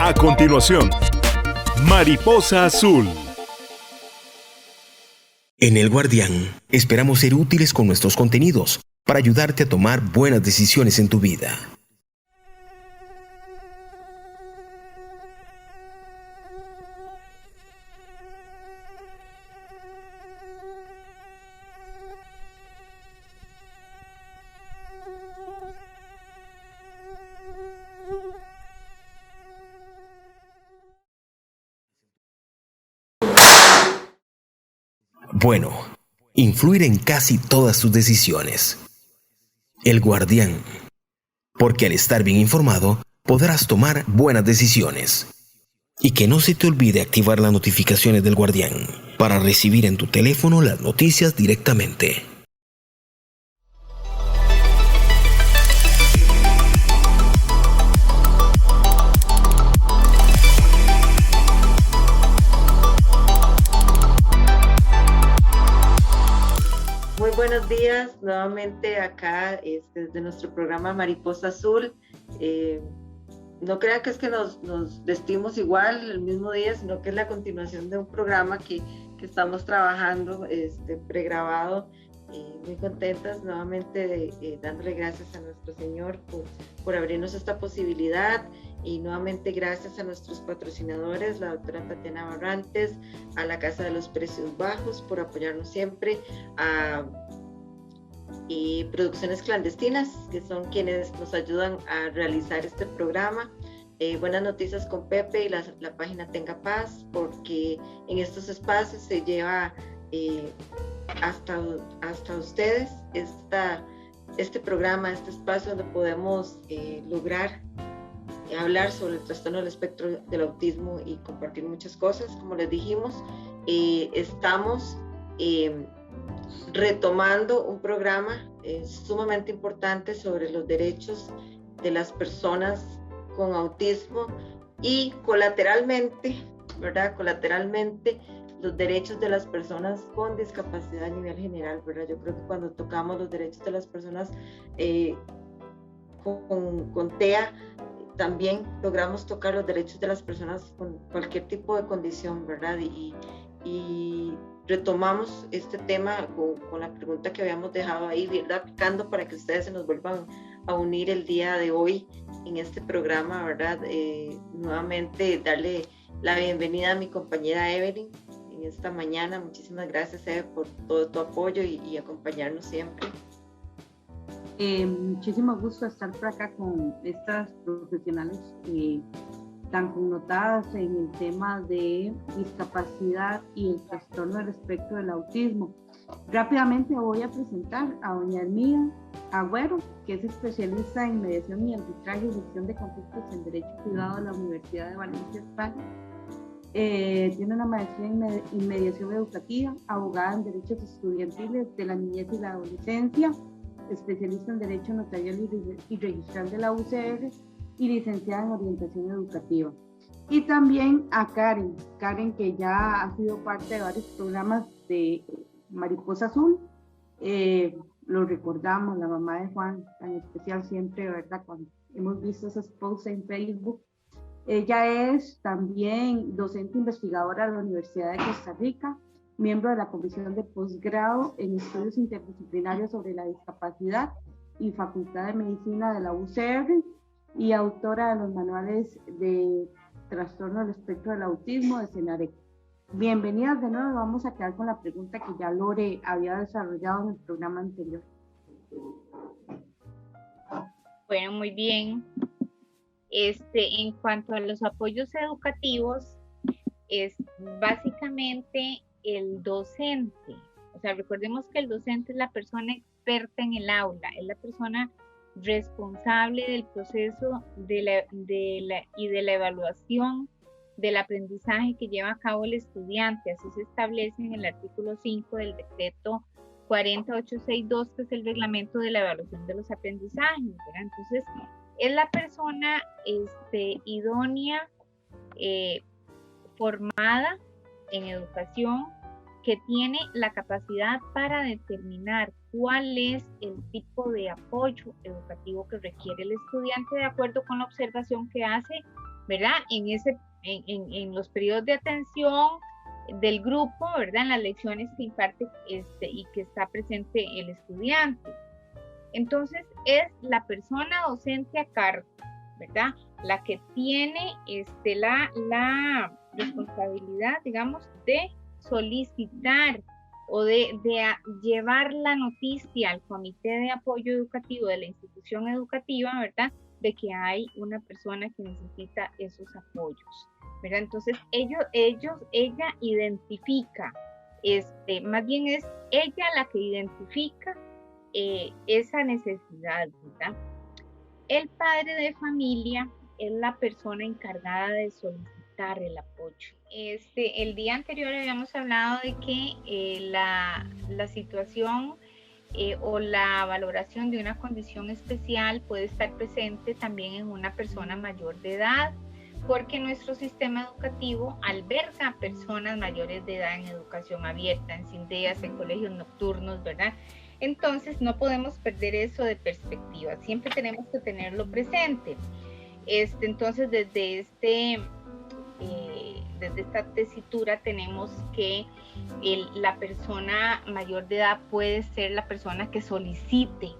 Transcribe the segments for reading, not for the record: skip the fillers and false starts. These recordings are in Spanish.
A continuación, Mariposa Azul. En El Guardián, esperamos ser útiles con nuestros contenidos para ayudarte a tomar buenas decisiones en tu vida. Bueno, influir en casi todas tus decisiones. El Guardián. Porque al estar bien informado, podrás tomar buenas decisiones. Y que no se te olvide activar las notificaciones del Guardián para recibir en tu teléfono las noticias directamente. Muy buenos días, nuevamente acá desde nuestro programa Mariposa Azul. No crean que es que nos vestimos igual el mismo día, sino que es la continuación de un programa que estamos trabajando, pregrabado. Muy contentas nuevamente dándole gracias a nuestro Señor por abrirnos esta posibilidad, y nuevamente gracias a nuestros patrocinadores, la doctora Tatiana Barrantes, a la Casa de los Precios Bajos por apoyarnos siempre, y Producciones Clandestinas, que son quienes nos ayudan a realizar este programa. Buenas Noticias con Pepe y la página Tenga Paz, porque en estos espacios se lleva hasta ustedes este programa, este espacio donde podemos lograr hablar sobre el trastorno del espectro del autismo y compartir muchas cosas. Como les dijimos, estamos retomando un programa sumamente importante sobre los derechos de las personas con autismo y colateralmente, ¿verdad? Colateralmente los derechos de las personas con discapacidad a nivel general, ¿verdad? Yo creo que cuando tocamos los derechos de las personas con TEA, también logramos tocar los derechos de las personas con cualquier tipo de condición, ¿verdad? Y retomamos este tema con la pregunta que habíamos dejado ahí, ¿verdad? Picando, para que ustedes se nos vuelvan a unir el día de hoy en este programa, ¿verdad? Nuevamente darle la bienvenida a mi compañera Evelyn en esta mañana. Muchísimas gracias, Eve, por todo tu apoyo y acompañarnos siempre. Muchísimo gusto estar por acá con estas profesionales tan connotadas en el tema de discapacidad y el trastorno del espectro del autismo. Rápidamente voy a presentar a doña Hermida Agüero, que es especialista en mediación y arbitraje y gestión de conflictos en Derecho Privado de la Universidad de Valencia, España. Tiene una maestría en mediación educativa, abogada en derechos estudiantiles de la niñez y la adolescencia, especialista en Derecho Notarial y Registral de la UCR y licenciada en Orientación Educativa. Y también a Karen, que ya ha sido parte de varios programas de Mariposa Azul. Lo recordamos, la mamá de Juan, tan especial siempre, ¿verdad? Cuando hemos visto esas posts en Facebook. Ella es también docente investigadora de la Universidad de Costa Rica, miembro de la Comisión de Posgrado en Estudios Interdisciplinarios sobre la Discapacidad y Facultad de Medicina de la UCR, y autora de los manuales de Trastorno del Espectro del Autismo de CENAREC. Bienvenidas de nuevo. Vamos a quedar con la pregunta que ya Lore había desarrollado en el programa anterior. Bueno, muy bien. En cuanto a los apoyos educativos, es básicamente el docente. O sea, recordemos que el docente es la persona experta en el aula, es la persona responsable del proceso y de la evaluación del aprendizaje que lleva a cabo el estudiante. Así se establece en el artículo 5 del decreto 40862, que es el reglamento de la evaluación de los aprendizajes, ¿verdad? Entonces, es la persona idónea, formada en educación, que tiene la capacidad para determinar cuál es el tipo de apoyo educativo que requiere el estudiante de acuerdo con la observación que hace ¿verdad? En los periodos de atención del grupo, ¿verdad? En las lecciones que imparte y que está presente el estudiante. Entonces, es la persona docente a cargo, ¿verdad? La que tiene la responsabilidad, digamos, de solicitar o de llevar la noticia al comité de apoyo educativo de la institución educativa, ¿verdad? De que hay una persona que necesita esos apoyos, ¿verdad? Entonces, ella identifica, más bien es ella la que identifica esa necesidad, ¿verdad? El padre de familia es la persona encargada de solicitar el apoyo. El día anterior habíamos hablado de que la situación o la valoración de una condición especial puede estar presente también en una persona mayor de edad, porque nuestro sistema educativo alberga personas mayores de edad en educación abierta, en CINDEAS, en colegios nocturnos, ¿verdad? Entonces no podemos perder eso de perspectiva, siempre tenemos que tenerlo presente. Entonces desde esta tesitura tenemos que la persona mayor de edad puede ser la persona que solicite,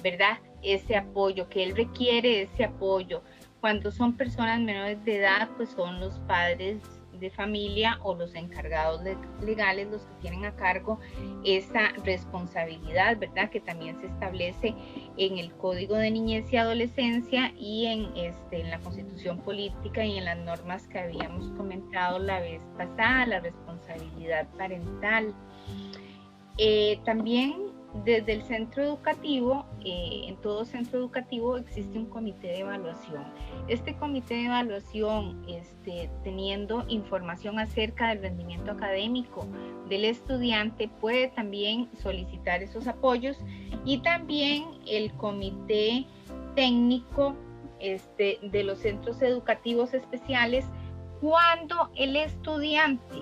¿verdad? Ese apoyo, que él requiere ese apoyo. Cuando son personas menores de edad, pues son los padres de familia o los encargados legales los que tienen a cargo esa responsabilidad, ¿verdad? Que también se establece en el Código de Niñez y Adolescencia y en la Constitución Política y en las normas que habíamos comentado la vez pasada, la responsabilidad parental. También desde el centro educativo, en todo centro educativo existe un comité de evaluación. Este comité de evaluación, teniendo información acerca del rendimiento académico del estudiante, puede también solicitar esos apoyos, y también el comité técnico de los centros educativos especiales, cuando el estudiante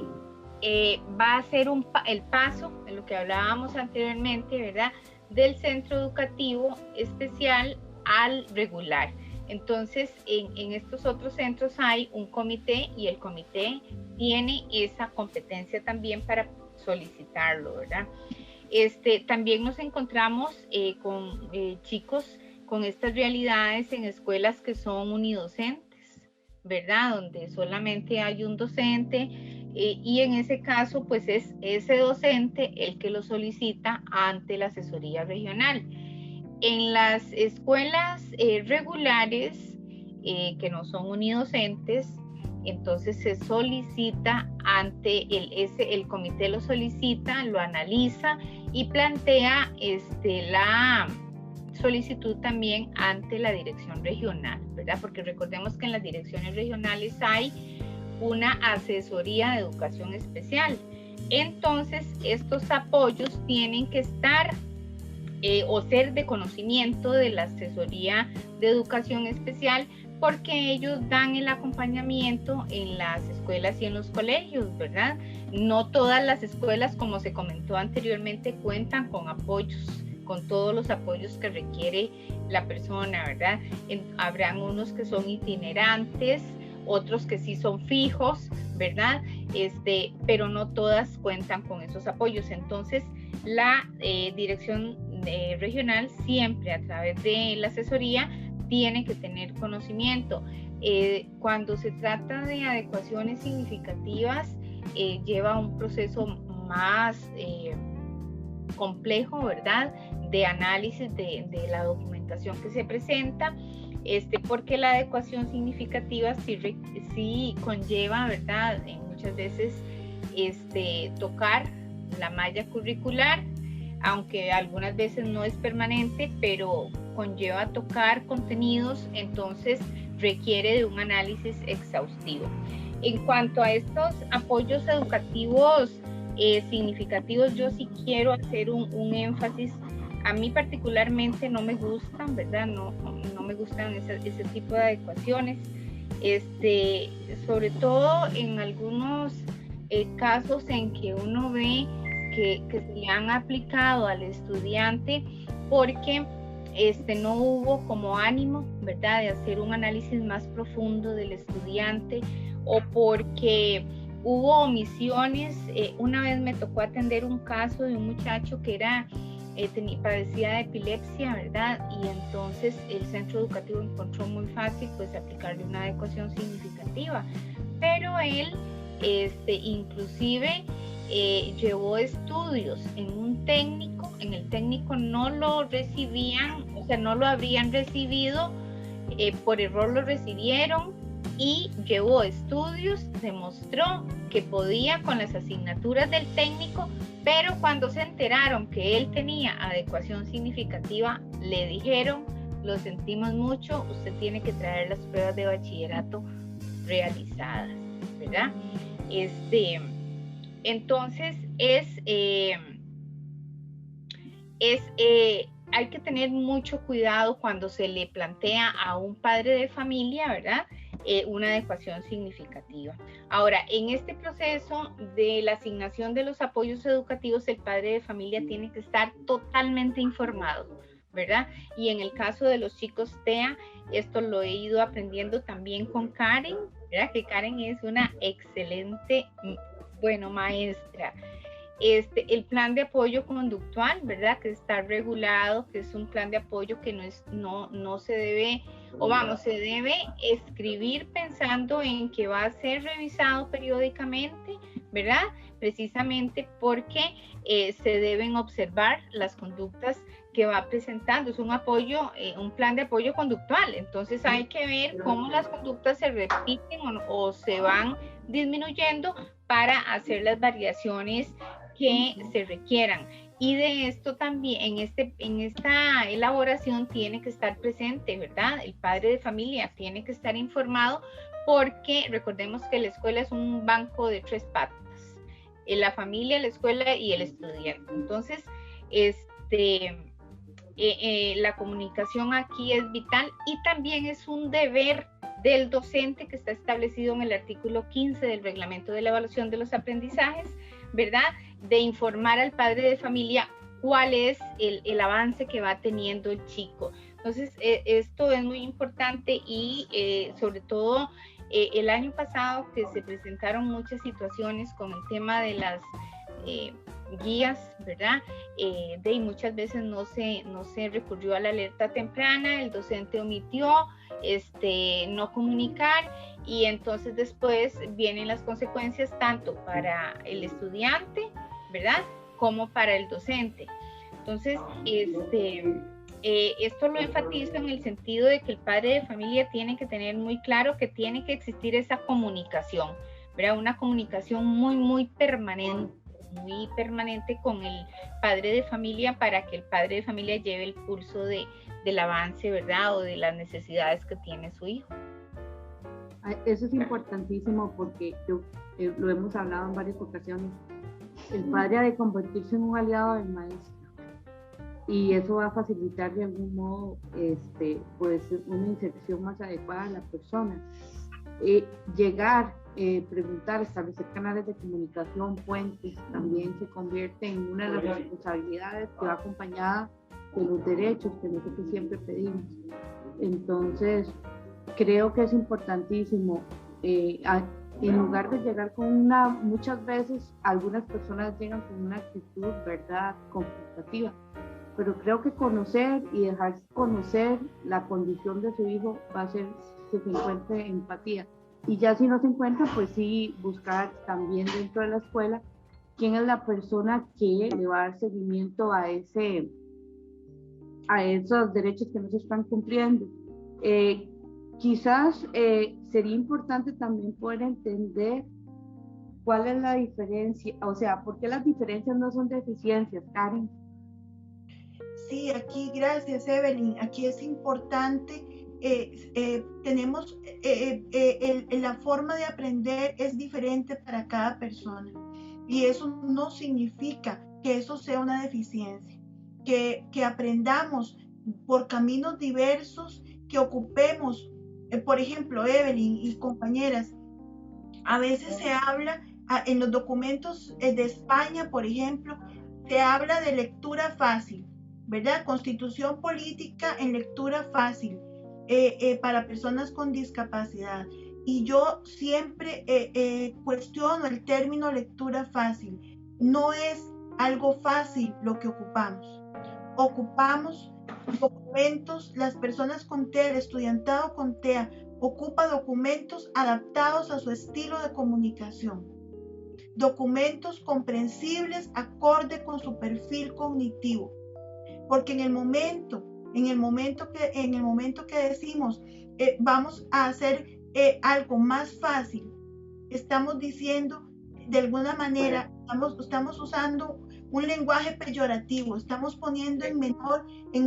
va a hacer el paso de lo que hablábamos anteriormente, ¿verdad? Del centro educativo especial al regular. Entonces, en estos otros centros hay un comité, y el comité tiene esa competencia también para solicitarlo, ¿verdad? También nos encontramos con chicos con estas realidades en escuelas que son unidocentes, ¿verdad? Donde solamente hay un docente, y en ese caso pues es ese docente el que lo solicita ante la asesoría regional. En las escuelas regulares que no son unidocentes, entonces se solicita ante el comité, lo solicita, lo analiza y plantea la solicitud también ante la dirección regional, ¿verdad? Porque recordemos que en las direcciones regionales hay una asesoría de educación especial. Entonces, estos apoyos tienen que estar o ser de conocimiento de la asesoría de educación especial, porque ellos dan el acompañamiento en las escuelas y en los colegios, ¿verdad? No todas las escuelas, como se comentó anteriormente, cuentan con apoyos, con todos los apoyos que requiere la persona, ¿verdad? Habrán unos que son itinerantes, otros que sí son fijos, ¿verdad? Pero no todas cuentan con esos apoyos. Entonces, la dirección regional siempre, a través de la asesoría, tiene que tener conocimiento. Cuando se trata de adecuaciones significativas, lleva un proceso más complejo, ¿verdad? De análisis de la documentación que se presenta, porque la adecuación significativa sí conlleva, ¿verdad? Muchas veces tocar la malla curricular, aunque algunas veces no es permanente, pero conlleva tocar contenidos, entonces requiere de un análisis exhaustivo. En cuanto a estos apoyos educativos significativos, yo sí quiero hacer un énfasis. A mí particularmente no me gustan, ¿verdad? No me gustan ese tipo de adecuaciones, sobre todo en algunos casos en que uno ve que se le han aplicado al estudiante porque no hubo como ánimo, ¿verdad?, de hacer un análisis más profundo del estudiante, o porque hubo omisiones. Una vez me tocó atender un caso de un muchacho que padecía de epilepsia, ¿verdad? Y entonces el centro educativo encontró muy fácil pues aplicarle una adecuación significativa, pero él inclusive llevó estudios en el técnico no lo recibían, o sea, no lo habrían recibido, por error lo recibieron, y llevó estudios, demostró que podía con las asignaturas del técnico, pero cuando se enteraron que él tenía adecuación significativa, le dijeron: lo sentimos mucho, usted tiene que traer las pruebas de bachillerato realizadas, ¿verdad? Entonces hay que tener mucho cuidado cuando se le plantea a un padre de familia, ¿verdad?, una adecuación significativa. Ahora, en este proceso de la asignación de los apoyos educativos, el padre de familia tiene que estar totalmente informado, ¿verdad? Y en el caso de los chicos TEA, esto lo he ido aprendiendo también con Karen, ¿verdad? Que Karen es una excelente, maestra. El plan de apoyo conductual, ¿verdad?, que está regulado, que es un plan de apoyo que no se debe, se debe escribir pensando en que va a ser revisado periódicamente, ¿verdad?, precisamente porque se deben observar las conductas que va presentando. Es un plan de apoyo conductual, entonces hay que ver cómo las conductas se repiten o se van disminuyendo para hacer las variaciones que se requieran. Y de esto también, en esta elaboración tiene que estar presente, ¿verdad?, el padre de familia tiene que estar informado, porque recordemos que la escuela es un banco de 3 patas: la familia, la escuela y el estudiante. Entonces, la comunicación aquí es vital, y también es un deber del docente que está establecido en el artículo 15 del reglamento de la evaluación de los aprendizajes, ¿verdad?, de informar al padre de familia cuál es el avance que va teniendo el chico. Entonces, esto es muy importante, y sobre todo el año pasado, que se presentaron muchas situaciones con el tema de las guías, ¿verdad? Y muchas veces no se recurrió a la alerta temprana, el docente omitió no comunicar, y entonces después vienen las consecuencias tanto para el estudiante, ¿verdad?, como para el docente. Entonces, esto lo enfatizo en el sentido de que el padre de familia tiene que tener muy claro que tiene que existir esa comunicación, ¿verdad?, una comunicación muy permanente con el padre de familia, para que el padre de familia lleve el pulso del avance, ¿verdad?, o de las necesidades que tiene su hijo. Eso es importantísimo, porque lo hemos hablado en varias ocasiones. El padre ha de convertirse en un aliado del maestro, y eso va a facilitar de algún modo pues una inserción más adecuada a la persona. Preguntar, establecer canales de comunicación, puentes, también se convierte en una de las responsabilidades que va acompañada de los derechos, que nosotros siempre pedimos. Entonces, creo que es importantísimo, en lugar de llegar con muchas veces algunas personas llegan con una actitud, ¿verdad?, confrontativa, pero creo que conocer y dejarse conocer la condición de su hijo va a hacer que se encuentre empatía. Y ya si no se encuentra, pues sí, buscar también dentro de la escuela quién es la persona que le va a dar seguimiento a esos derechos que no se están cumpliendo. Quizás sería importante también poder entender cuál es la diferencia, o sea, por qué las diferencias no son deficiencias, Karen. Sí, aquí, gracias, Evelyn. Aquí es importante. Tenemos la forma de aprender es diferente para cada persona, y eso no significa que eso sea una deficiencia, que aprendamos por caminos diversos, que ocupemos, por ejemplo, Evelyn y compañeras, a veces se habla en los documentos de España, por ejemplo, se habla de lectura fácil, ¿verdad? Constitución política en lectura fácil para personas con discapacidad. Y yo siempre cuestiono el término lectura fácil. No es algo fácil lo que ocupamos. Ocupamos documentos, las personas con TEA, el estudiantado con TEA, ocupa documentos adaptados a su estilo de comunicación. Documentos comprensibles acorde con su perfil cognitivo. Porque en el momento que decimos vamos a hacer algo más fácil, estamos diciendo de alguna manera, estamos usando un lenguaje peyorativo, estamos poniendo en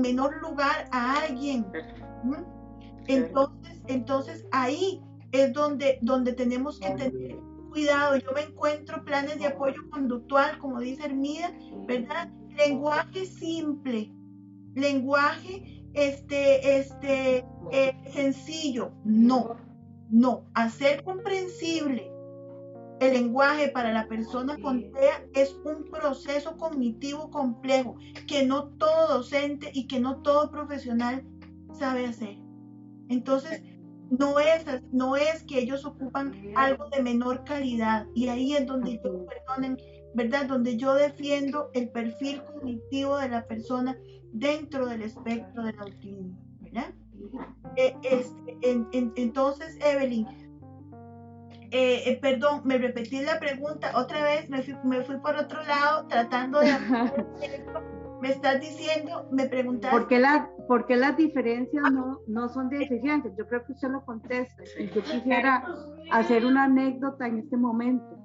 menor lugar a alguien. Entonces ahí es donde tenemos que tener cuidado. Yo me encuentro planes de apoyo conductual, como dice Hermida, ¿verdad? Lenguaje simple, lenguaje sencillo. No, hacer comprensible el lenguaje para la persona con TEA es un proceso cognitivo complejo que no todo docente y que no todo profesional sabe hacer. Entonces, no es que ellos ocupan algo de menor calidad, y ahí es donde yo, ¿verdad? Donde yo defiendo el perfil cognitivo de la persona dentro del espectro del autismo, ¿verdad? Entonces, Evelyn, perdón, me repetí la pregunta otra vez, me fui por otro lado tratando de me estás diciendo, me preguntaste ¿Por qué las diferencias no son deficiencias? Yo creo que usted lo contesta, y yo quisiera hacer una anécdota en este momento.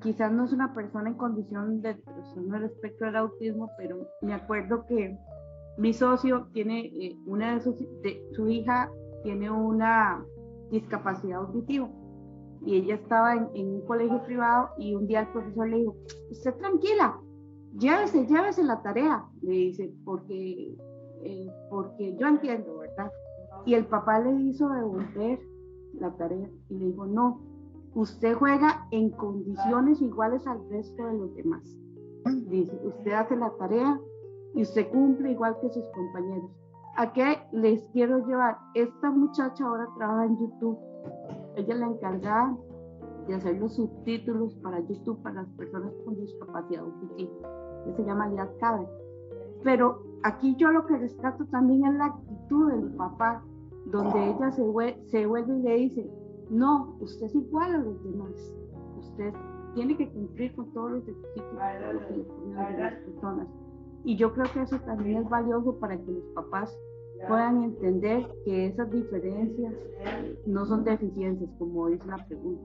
Quizás no es una persona en condición de trastorno del espectro del autismo, pero me acuerdo que mi socio tiene su hija tiene una discapacidad auditiva, y ella estaba en un colegio privado, y un día el profesor le dijo: usted tranquila, llévese la tarea, le dice, porque yo entiendo, ¿verdad? Y el papá le hizo devolver la tarea y le dijo: no, usted juega en condiciones iguales al resto de los demás. Dice, usted hace la tarea y usted cumple igual que sus compañeros. ¿A qué les quiero llevar? Esta muchacha ahora trabaja en YouTube. Ella es la encargada de hacer los subtítulos para YouTube para las personas con discapacidad auditiva. Se llama Liat Cabe. Pero aquí yo lo que rescato también es la actitud del papá, donde ella se vuelve y le dice: no, usted es igual a los demás, usted tiene que cumplir con todos los requisitos de las personas. Y yo creo que eso también es valioso para que los papás puedan entender que esas diferencias no son deficiencias, como dice la pregunta.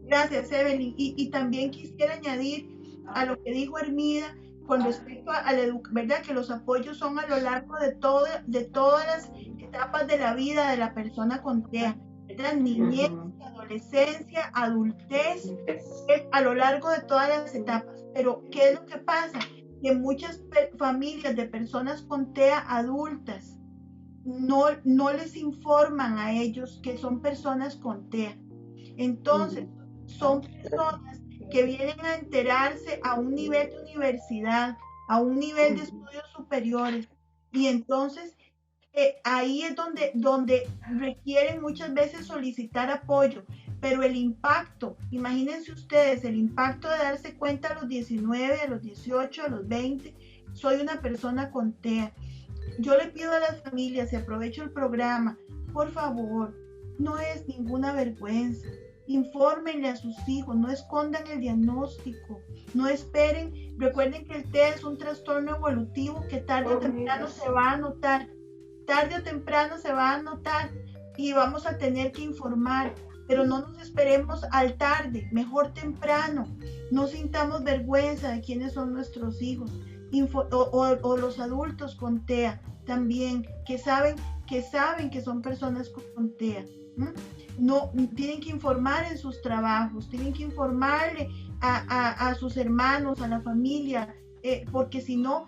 Gracias, Evelyn. Y también quisiera añadir a lo que dijo Hermida con respecto a la educación, ¿verdad? Que los apoyos son a lo largo de todas las etapas de la vida de la persona con TEA, ¿verdad? Niñez, adolescencia, adultez, es a lo largo de todas las etapas. Pero ¿qué es lo que pasa? Que muchas familias de personas con TEA adultas no les informan a ellos que son personas con TEA. Entonces, son personas que vienen a enterarse a un nivel de universidad, a un nivel de estudios superiores, y entonces ahí es donde requieren muchas veces solicitar apoyo, pero el impacto, imagínense ustedes, el impacto de darse cuenta a los 19, a los 18, a los 20, soy una persona con TEA. Yo le pido a las familias, y aprovecho el programa, por favor, no es ninguna vergüenza. Infórmenle a sus hijos, no escondan el diagnóstico, no esperen. Recuerden que el TEA es un trastorno evolutivo que tarde o temprano se va a notar. Tarde o temprano se va a notar y vamos a tener que informar, pero no nos esperemos al tarde, mejor temprano. No sintamos vergüenza de quiénes son nuestros hijos, o los adultos con TEA también, que saben que son personas con TEA. No, tienen que informar en sus trabajos, tienen que informarle a sus hermanos, a la familia, porque si no,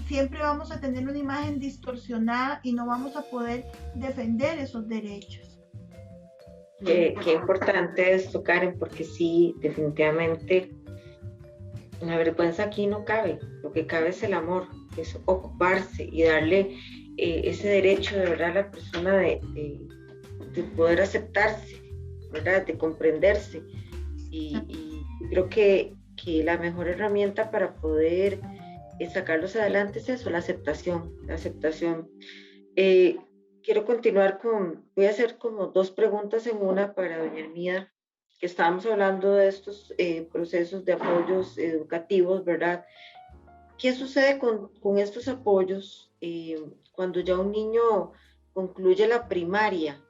siempre vamos a tener una imagen distorsionada y no vamos a poder defender esos derechos. Qué importante esto, Karen, porque sí, definitivamente la vergüenza aquí no cabe, lo que cabe es el amor. pues, ocuparse y darle ese derecho de verdad a la persona de poder aceptarse, ¿verdad? De comprenderse. Y creo que la mejor herramienta para poder sacarlos adelante es eso, la aceptación. Quiero continuar voy a hacer como 2 preguntas en una para doña Hermida, que estábamos hablando de estos procesos de apoyos educativos, ¿verdad? ¿Qué sucede con estos apoyos cuando ya un niño concluye la primaria?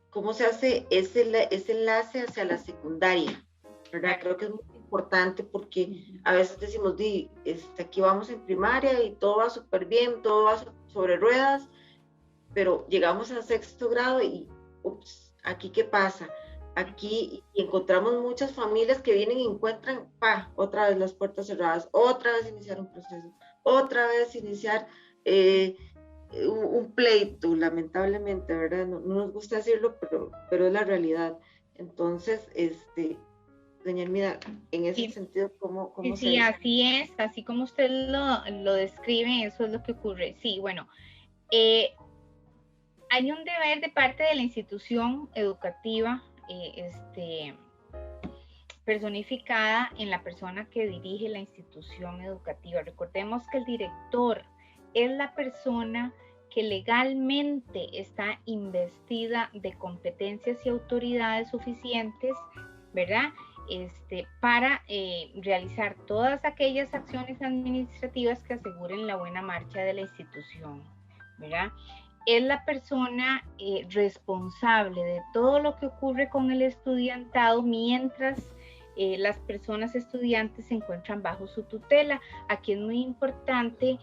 ¿Cómo se hace ese enlace hacia la secundaria? ¿Verdad? Creo que es muy importante porque a veces decimos, aquí vamos en primaria y todo va súper bien, todo va sobre ruedas, pero llegamos al 6º grado y, ups, ¿aquí qué pasa? Aquí encontramos muchas familias que vienen y encuentran, otra vez las puertas cerradas, otra vez iniciar un proceso, otra vez iniciar un pleito, lamentablemente, ¿verdad? No nos gusta decirlo, pero es la realidad. Entonces, doña Hermida, en ese sentido, ¿cómo sí, se así es, así como usted lo describe, eso es lo que ocurre. Sí, bueno, hay un deber de parte de la institución educativa personificada en la persona que dirige la institución educativa. Recordemos que el director es la persona que legalmente está investida de competencias y autoridades suficientes, ¿verdad? Para realizar todas aquellas acciones administrativas que aseguren la buena marcha de la institución, ¿verdad? Es la persona responsable de todo lo que ocurre con el estudiantado mientras las personas estudiantes se encuentran bajo su tutela. Aquí es muy importante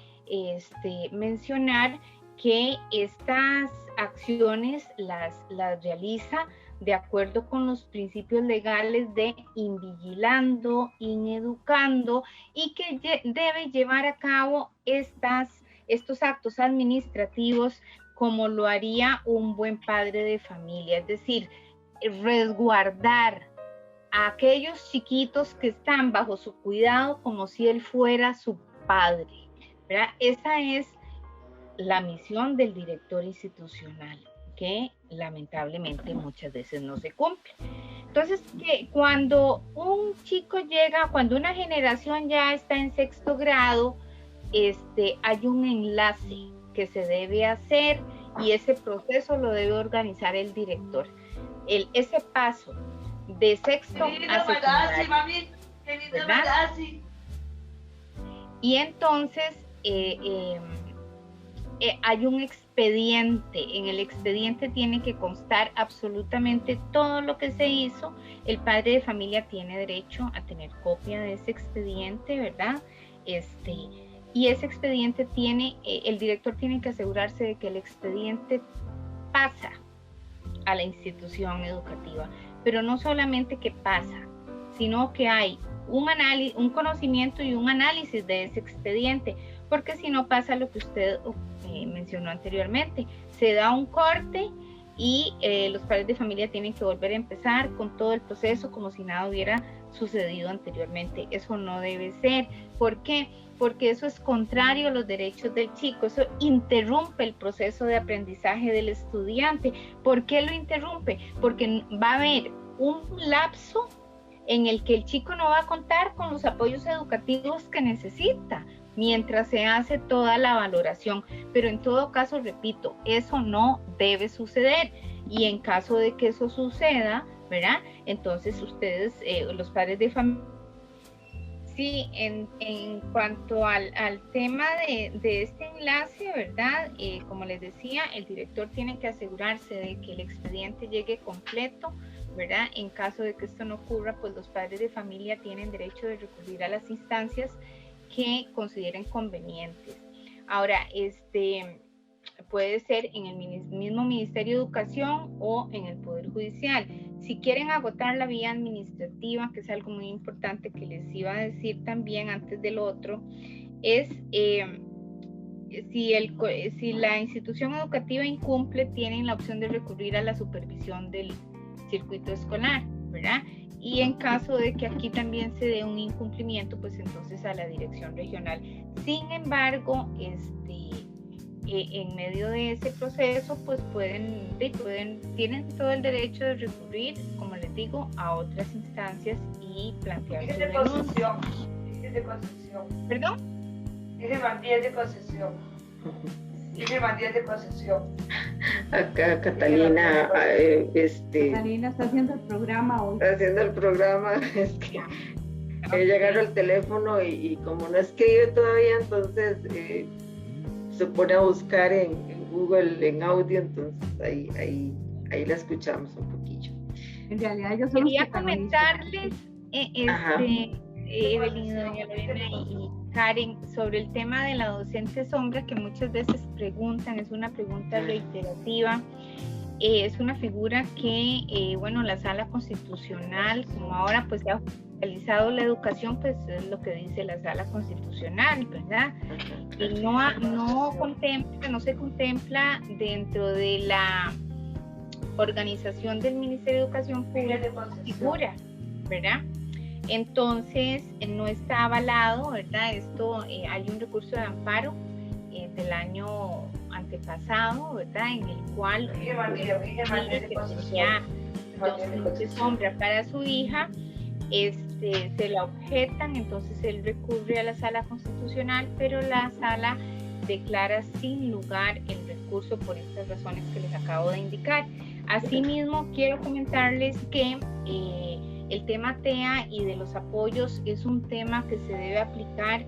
mencionar que estas acciones las realiza de acuerdo con los principios legales de invigilando, ineducando, y que debe llevar a cabo estos actos administrativos como lo haría un buen padre de familia, es decir, resguardar a aquellos chiquitos que están bajo su cuidado como si él fuera su padre, ¿verdad? Esa es la misión del director institucional, que lamentablemente muchas veces no se cumple. Entonces, que cuando un chico llega, cuando una generación ya está en 6º grado, hay un enlace que se debe hacer y ese proceso lo debe organizar el director. Ese paso de 6º a secundaria, ¿verdad? Y entonces hay un expediente. En el expediente tiene que constar absolutamente todo lo que se hizo. El padre de familia tiene derecho a tener copia de ese expediente, ¿verdad? Y ese expediente el director tiene que asegurarse de que el expediente pasa a la institución educativa, pero no solamente que pasa, sino que hay un conocimiento y un análisis de ese expediente, porque si no pasa lo que usted mencionó anteriormente, se da un corte y los padres de familia tienen que volver a empezar con todo el proceso como si nada hubiera sucedido anteriormente. Eso no debe ser. ¿Por qué? Porque eso es contrario a los derechos del chico, eso interrumpe el proceso de aprendizaje del estudiante. ¿Por qué lo interrumpe? Porque va a haber un lapso en el que el chico no va a contar con los apoyos educativos que necesita mientras se hace toda la valoración. Pero en todo caso, repito, eso no debe suceder, y en caso de que eso suceda, ¿verdad? Entonces ustedes, los padres de familia, sí, en cuanto al tema de este enlace, ¿verdad? Como les decía, el director tiene que asegurarse de que el expediente llegue completo, ¿verdad? En caso de que esto no ocurra, pues los padres de familia tienen derecho de recurrir a las instancias que consideren convenientes. Ahora, puede ser en el mismo Ministerio de Educación o en el Poder Judicial. Si quieren agotar la vía administrativa, que es algo muy importante que les iba a decir también antes del otro, es si la institución educativa incumple, tienen la opción de recurrir a la supervisión del circuito escolar, ¿verdad? y en caso de que aquí también se dé un incumplimiento, pues entonces a la dirección regional. Sin embargo, en medio de ese proceso, pues tienen todo el derecho de recurrir, como les digo, a otras instancias y plantear su denuncia. De concesión. ¿Perdón? Dice Matías de concesión. Dice Matías de concesión. Acá Catalina, Catalina está haciendo el programa hoy. está haciendo el programa, ella agarra el teléfono y como no escribe todavía, entonces se pone a buscar en Google en audio, entonces ahí la escuchamos un poquillo. En realidad ellos son Quería los comentarles, Evelyn, doña Lorena y Karen, sobre el tema de la docente sombra, que muchas veces preguntan, es una pregunta reiterativa. Es una figura que, la Sala Constitucional, como ahora pues se ha oficializado la educación, pues es lo que dice la Sala Constitucional, ¿verdad? Y no se contempla dentro de la organización del Ministerio de Educación Pública figura, ¿verdad? Entonces, no está avalado, ¿verdad? Esto, hay un recurso de amparo del año antepasado, ¿verdad? En el cual ya docente sombra para su hija, se la objetan, entonces él recurre a la Sala Constitucional, pero la Sala declara sin lugar el recurso por estas razones que les acabo de indicar. Asimismo, quiero comentarles que el tema TEA y de los apoyos es un tema que se debe aplicar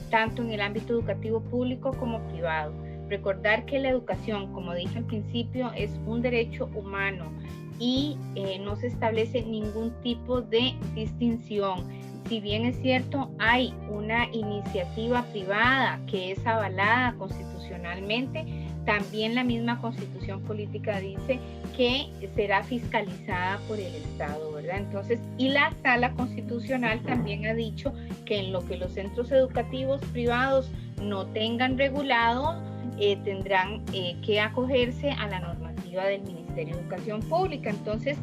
tanto en el ámbito educativo público como privado. Recordar que la educación, como dije al principio, es un derecho humano y no se establece ningún tipo de distinción. Si bien es cierto, hay una iniciativa privada que es avalada constitucionalmente, también la misma Constitución Política dice que será fiscalizada por el Estado, ¿verdad? Entonces, y la Sala Constitucional también ha dicho que en lo que los centros educativos privados no tengan regulado, tendrán que acogerse a la normativa del Ministerio de Educación Pública. Entonces,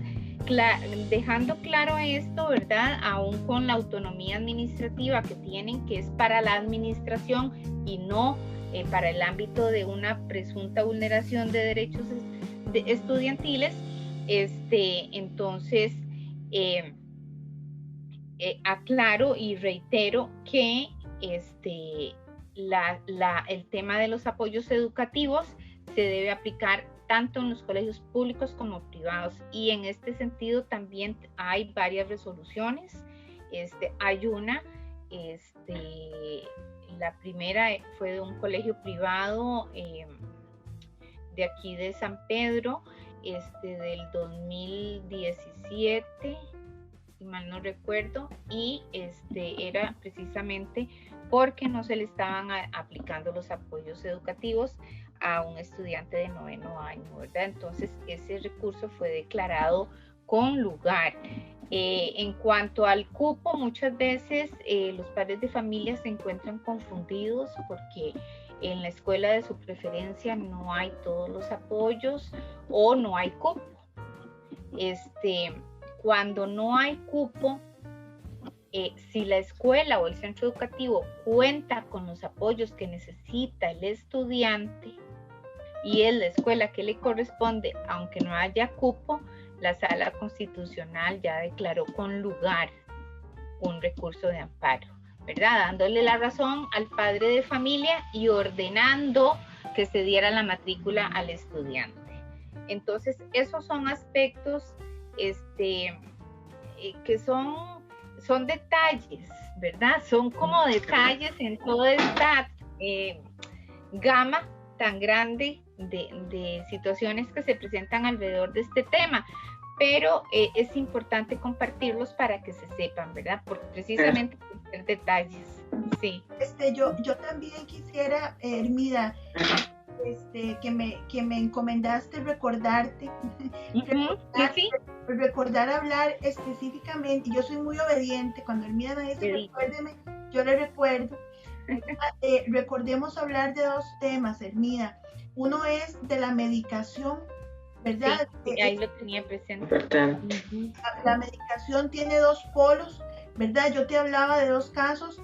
dejando claro esto, ¿verdad? Aún con la autonomía administrativa que tienen, que es para la administración y no para el ámbito de una presunta vulneración de derechos estudiantiles, entonces aclaro y reitero que el tema de los apoyos educativos se debe aplicar tanto en los colegios públicos como privados, y en este sentido también hay varias resoluciones. Hay una, la primera fue de un colegio privado de aquí de San Pedro, del 2017, si mal no recuerdo, y era precisamente porque no se le estaban aplicando los apoyos educativos a un estudiante de 9º año, ¿verdad? Entonces ese recurso fue declarado con lugar. En cuanto al cupo, muchas veces los padres de familia se encuentran confundidos porque en la escuela de su preferencia no hay todos los apoyos o no hay cupo. Cuando no hay cupo, si la escuela o el centro educativo cuenta con los apoyos que necesita el estudiante y es la escuela que le corresponde, aunque no haya cupo, la Sala Constitucional ya declaró con lugar un recurso de amparo, ¿verdad? Dándole la razón al padre de familia y ordenando que se diera la matrícula al estudiante. Entonces, esos son aspectos que son detalles, ¿verdad? Son como detalles en toda esta gama tan grande de situaciones que se presentan alrededor de este tema, pero es importante compartirlos para que se sepan, ¿verdad? Porque precisamente por ser detalles, sí. Yo también quisiera, Hermida, que me encomendaste recordarte, recordar hablar específicamente. Yo soy muy obediente, cuando Hermida me dice recuérdeme, yo le recuerdo. Recordemos hablar de dos temas, Hermida. Uno es de la medicación ¿verdad? Sí, ahí lo tenía presente. Importante. La medicación tiene dos polos, ¿verdad? Yo te hablaba de dos casos.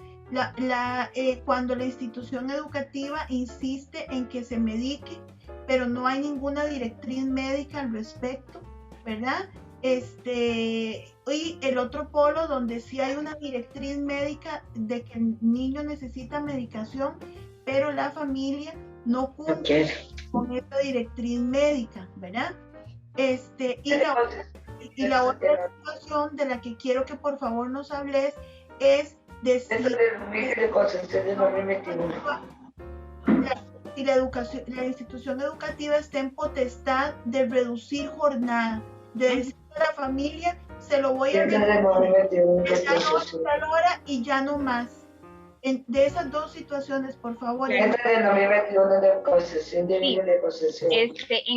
Cuando la institución educativa insiste en que se medique, pero no hay ninguna directriz médica al respecto, ¿verdad? Y el otro polo donde sí hay una directriz médica de que el niño necesita medicación, pero la familia no cumple con esa directriz médica, ¿verdad? Y la otra situación de la que quiero que por favor nos hables es de si la institución educativa está en potestad de reducir jornada, de decir a la familia, se lo voy a reducir, ya no a tal hora y ya no más. De esas dos situaciones, por favor. En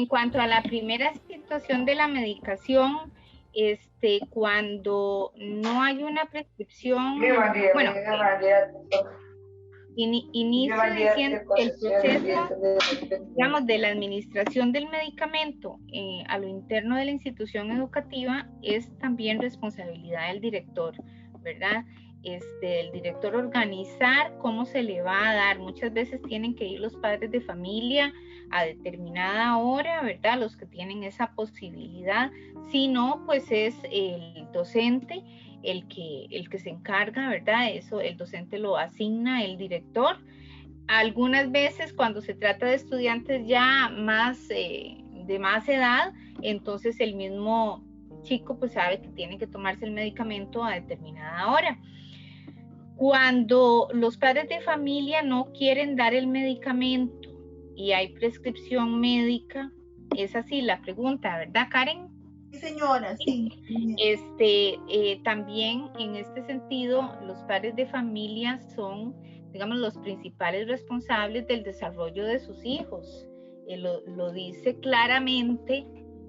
cuanto a la primera situación de la medicación, cuando no hay una prescripción, bueno, inicio diciendo que el proceso, digamos, de la administración del medicamento a lo interno de la institución educativa es también responsabilidad del director, ¿verdad? El director organizar cómo se le va a dar. Muchas veces tienen que ir los padres de familia a determinada hora, ¿verdad? Los que tienen esa posibilidad. Si no, pues es el docente el que se encarga, ¿verdad? Eso el docente lo asigna el director. Algunas veces cuando se trata de estudiantes ya más de más edad, entonces el mismo chico pues sabe que tiene que tomarse el medicamento a determinada hora. Cuando los padres de familia no quieren dar el medicamento y hay prescripción médica, es así la pregunta, ¿verdad, Karen? Sí, señora, sí. También en este sentido, los padres de familia son, digamos, los principales responsables del desarrollo de sus hijos. Lo dice claramente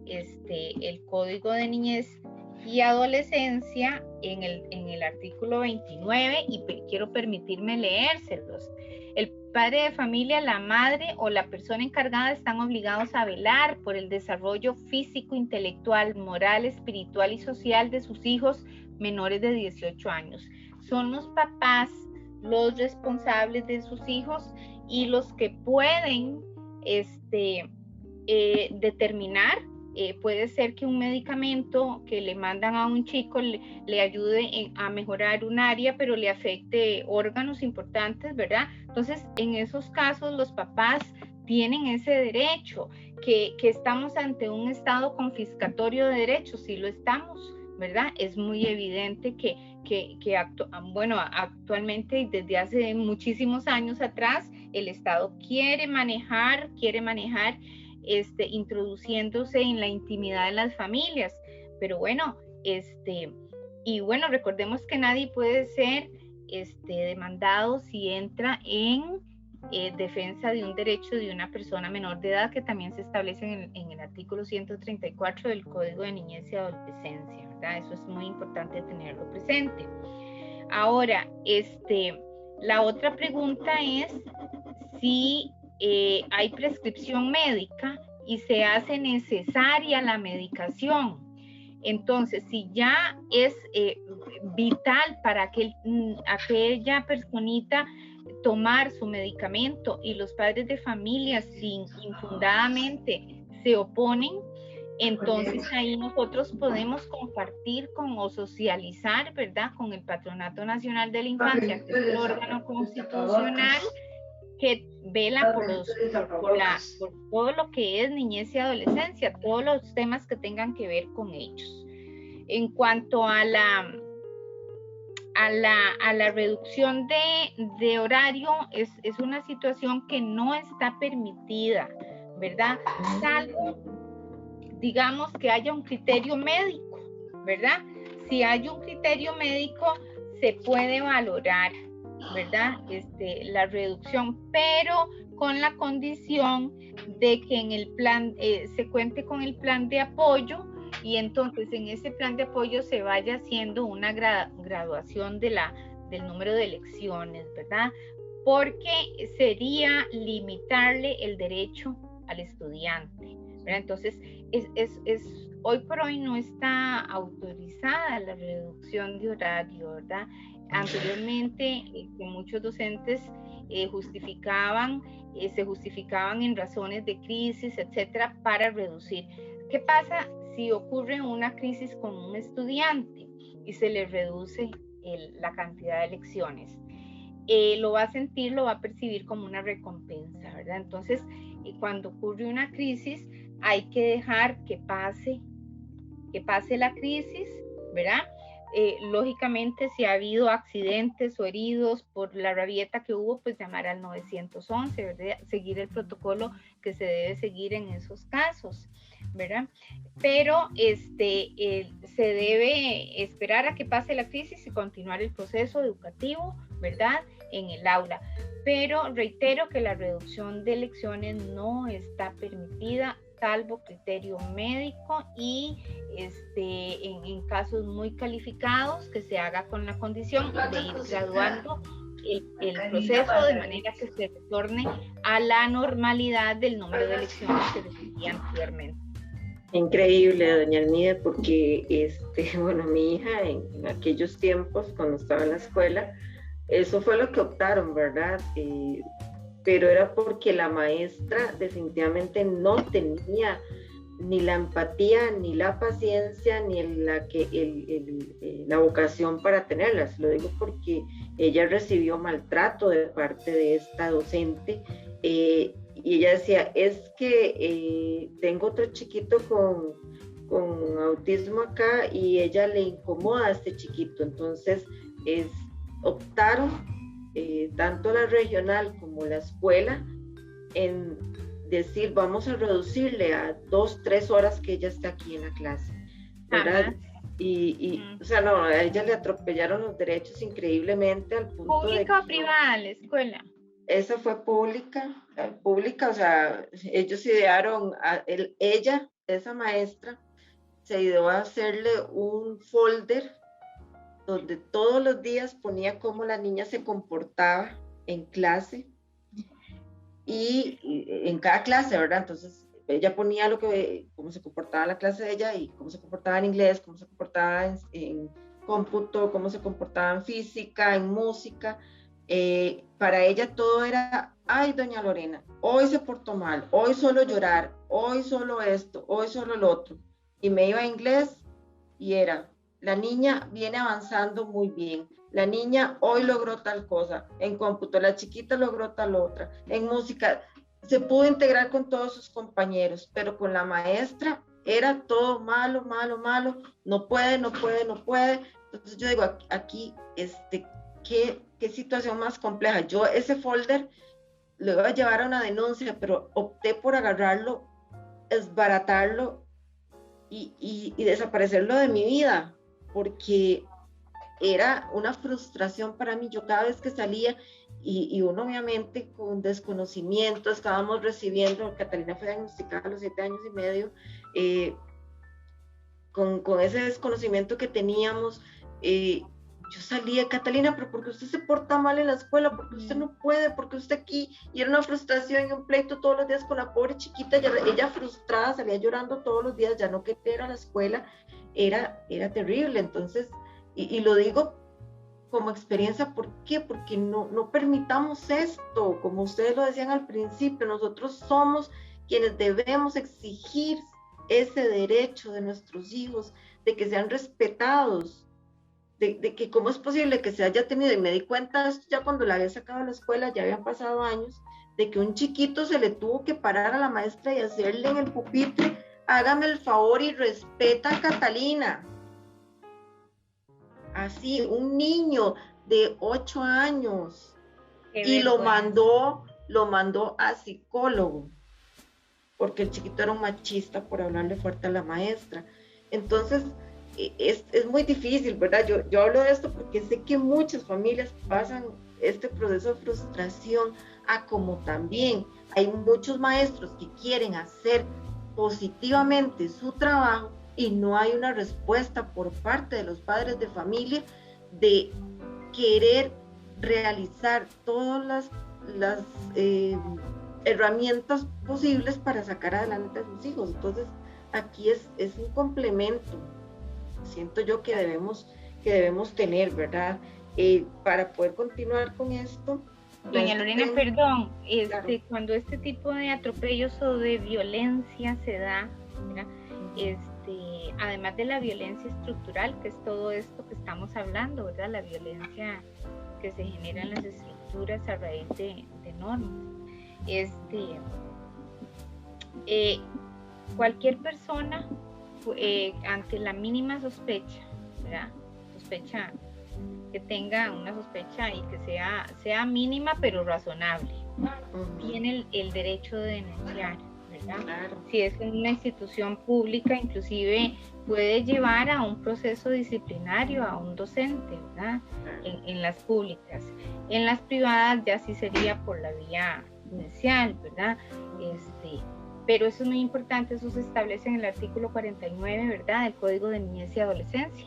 el Código de Niñez y Adolescencia en el artículo 29, y quiero permitirme leérselos. El padre de familia, la madre o la persona encargada están obligados a velar por el desarrollo físico, intelectual, moral, espiritual y social de sus hijos menores de 18 años. Son los papás los responsables de sus hijos y los que pueden determinar. Puede ser que un medicamento que le mandan a un chico le ayude a mejorar un área, pero le afecte órganos importantes, ¿verdad? Entonces, en esos casos, los papás tienen ese derecho, que estamos ante un estado confiscatorio de derechos, sí lo estamos, ¿verdad? Es muy evidente actualmente y desde hace muchísimos años atrás, el Estado quiere manejar introduciéndose en la intimidad de las familias, pero bueno, recordemos que nadie puede ser demandado si entra en defensa de un derecho de una persona menor de edad, que también se establece en el artículo 134 del Código de Niñez y Adolescencia, ¿verdad? Eso es muy importante tenerlo presente. Ahora, la otra pregunta es si hay prescripción médica y se hace necesaria la medicación. Entonces, si ya es vital para aquella personita tomar su medicamento y los padres de familia infundadamente se oponen, entonces ahí nosotros podemos compartir o socializar, ¿verdad?, con el Patronato Nacional de la Infancia, que es el órgano constitucional que vela por todo lo que es niñez y adolescencia, todos los temas que tengan que ver con ellos. En cuanto a la reducción de horario, es una situación que no está permitida, ¿verdad? Salvo, digamos, que haya un criterio médico, ¿verdad? Si hay un criterio médico, se puede valorar, ¿verdad? La reducción, pero con la condición de que en el plan se cuente con el plan de apoyo, y entonces en ese plan de apoyo se vaya haciendo una graduación del número de lecciones, ¿verdad? Porque sería limitarle el derecho al estudiante, ¿verdad? Entonces, hoy por hoy no está autorizada la reducción de horario, ¿verdad? Anteriormente, que muchos docentes se justificaban en razones de crisis, etcétera, para reducir. ¿Qué pasa si ocurre una crisis con un estudiante y se le reduce la cantidad de lecciones? Lo va a sentir, lo va a percibir como una recompensa, ¿verdad? Entonces, cuando ocurre una crisis, hay que dejar que pase la crisis, ¿verdad? Lógicamente, si ha habido accidentes o heridos por la rabieta que hubo, pues llamar al 911, ¿verdad? Seguir el protocolo que se debe seguir en esos casos, ¿verdad? Pero se debe esperar a que pase la crisis y continuar el proceso educativo, ¿verdad? En el aula. Pero reitero que la reducción de lecciones no está permitida, salvo criterio médico y en casos muy calificados que se haga con la condición de ir graduando el proceso de manera que se retorne a la normalidad del número de lecciones que recibía anteriormente. Increíble, doña Armida, porque bueno, mi hija en aquellos tiempos, cuando estaba en la escuela, eso fue lo que optaron, ¿verdad? Pero era porque la maestra definitivamente no tenía ni la empatía, ni la paciencia, ni la vocación para tenerlas. Lo digo porque ella recibió maltrato de parte de esta docente, y ella decía, es que tengo otro chiquito con autismo acá y ella le incomoda a este chiquito. Entonces optaron tanto la regional como la escuela en decir, vamos a reducirle a 2-3 horas que ella está aquí en la clase, ¿verdad? O sea, no, a ella le atropellaron los derechos increíblemente al punto ¿Pública o privada la escuela? Esa fue pública, o sea, ellos idearon, esa maestra, se ideó a hacerle un folder donde todos los días ponía cómo la niña se comportaba en clase y en cada clase, ¿verdad? Entonces ella ponía cómo se comportaba en la clase de ella y cómo se comportaba en inglés, cómo se comportaba en cómputo, cómo se comportaba en física, en música. Para ella todo era, ay, doña Lorena, hoy se portó mal, hoy solo llorar, hoy solo esto, hoy solo lo otro. Y me iba a inglés y era, la niña viene avanzando muy bien, la niña hoy logró tal cosa, en cómputo la chiquita logró tal otra, en música se pudo integrar con todos sus compañeros, pero con la maestra era todo malo, malo, malo, no puede. Entonces yo digo, aquí, qué situación más compleja. Yo ese folder lo iba a llevar a una denuncia, pero opté por agarrarlo, desbaratarlo y desaparecerlo de mi vida, porque era una frustración para mí. Yo cada vez que salía, y uno obviamente con desconocimiento, estábamos recibiendo, Catalina fue diagnosticada a los 7 años y medio, con ese desconocimiento que teníamos, yo salía, Catalina, pero ¿por qué usted se porta mal en la escuela? ¿Por qué usted no puede? ¿Por qué usted aquí? Y era una frustración y un pleito todos los días con la pobre chiquita, ella frustrada, salía llorando todos los días, ya no quería ir a la escuela, era terrible. Entonces, y lo digo como experiencia, ¿por qué? Porque no permitamos esto, como ustedes lo decían al principio, nosotros somos quienes debemos exigir ese derecho de nuestros hijos, de que sean respetados, de que cómo es posible que se haya tenido, y me di cuenta ya cuando la había sacado de la escuela, ya habían pasado años, de que un chiquito se le tuvo que parar a la maestra y hacerle en el pupitre, hágame el favor y respeta a Catalina. Así, un niño de 8 años, y lo mandó a psicólogo, porque el chiquito era un machista por hablarle fuerte a la maestra. Entonces, es muy difícil, ¿verdad? Yo hablo de esto porque sé que muchas familias pasan este proceso de frustración, como también hay muchos maestros que quieren hacer positivamente su trabajo y no hay una respuesta por parte de los padres de familia de querer realizar todas las herramientas posibles para sacar adelante a sus hijos. Entonces, aquí es un complemento, siento yo que debemos tener, ¿verdad? Para poder continuar con esto. Doña Lorena, perdón, Claro. cuando este tipo de atropellos o de violencia se da, ¿verdad? Además de la violencia estructural, que es todo esto que estamos hablando, ¿verdad? La violencia que se genera en las estructuras a raíz de normas. Cualquier persona ante la mínima sospecha, ¿verdad? Sospecha, que tenga una sospecha y que sea mínima pero razonable, tiene el derecho de denunciar, ¿verdad? Claro. Si es en una institución pública, inclusive puede llevar a un proceso disciplinario a un docente, ¿verdad? En las públicas. En las privadas ya sí sería por la vía judicial, ¿verdad? Pero eso es muy importante, eso se establece en el artículo 49, ¿verdad? Del Código de Niñez y Adolescencia.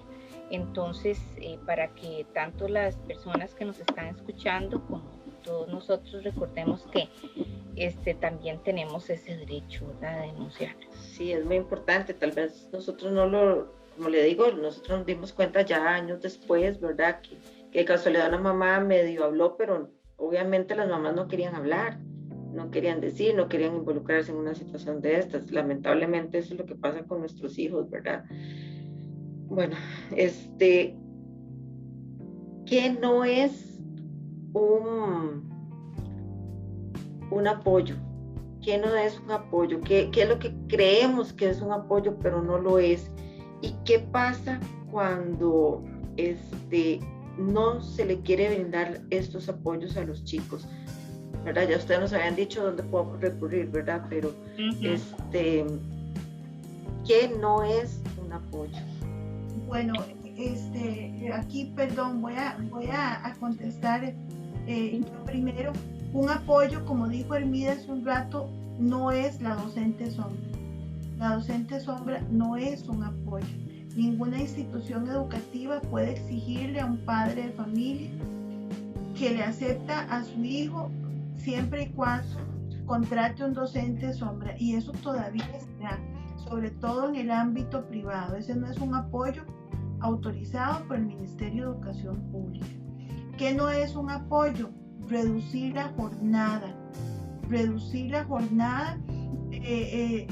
Entonces, para que tanto las personas que nos están escuchando como todos nosotros recordemos que también tenemos ese derecho, ¿verdad?, de denunciar. Sí, es muy importante. Tal vez nosotros como le digo, nosotros nos dimos cuenta ya años después, ¿verdad? Que de casualidad una mamá medio habló, pero obviamente las mamás no querían hablar, no querían decir, no querían involucrarse en una situación de estas. Lamentablemente eso es lo que pasa con nuestros hijos, ¿verdad? Bueno, ¿qué no es un apoyo? ¿Qué no es un apoyo? ¿Qué es lo que creemos que es un apoyo pero no lo es? ¿Y qué pasa cuando no se le quiere brindar estos apoyos a los chicos? ¿Verdad? Ya ustedes nos habían dicho dónde podemos recurrir, ¿verdad? Pero ¿qué no es un apoyo? Bueno, aquí, perdón, voy a contestar yo primero. Un apoyo, como dijo Hermida hace un rato, no es la docente sombra. La docente sombra no es un apoyo. Ninguna institución educativa puede exigirle a un padre de familia que le acepta a su hijo siempre y cuando contrate un docente sombra. Y eso todavía está, sobre todo en el ámbito privado. Ese no es un apoyo autorizado por el Ministerio de Educación Pública. ¿Qué no es un apoyo? Reducir la jornada en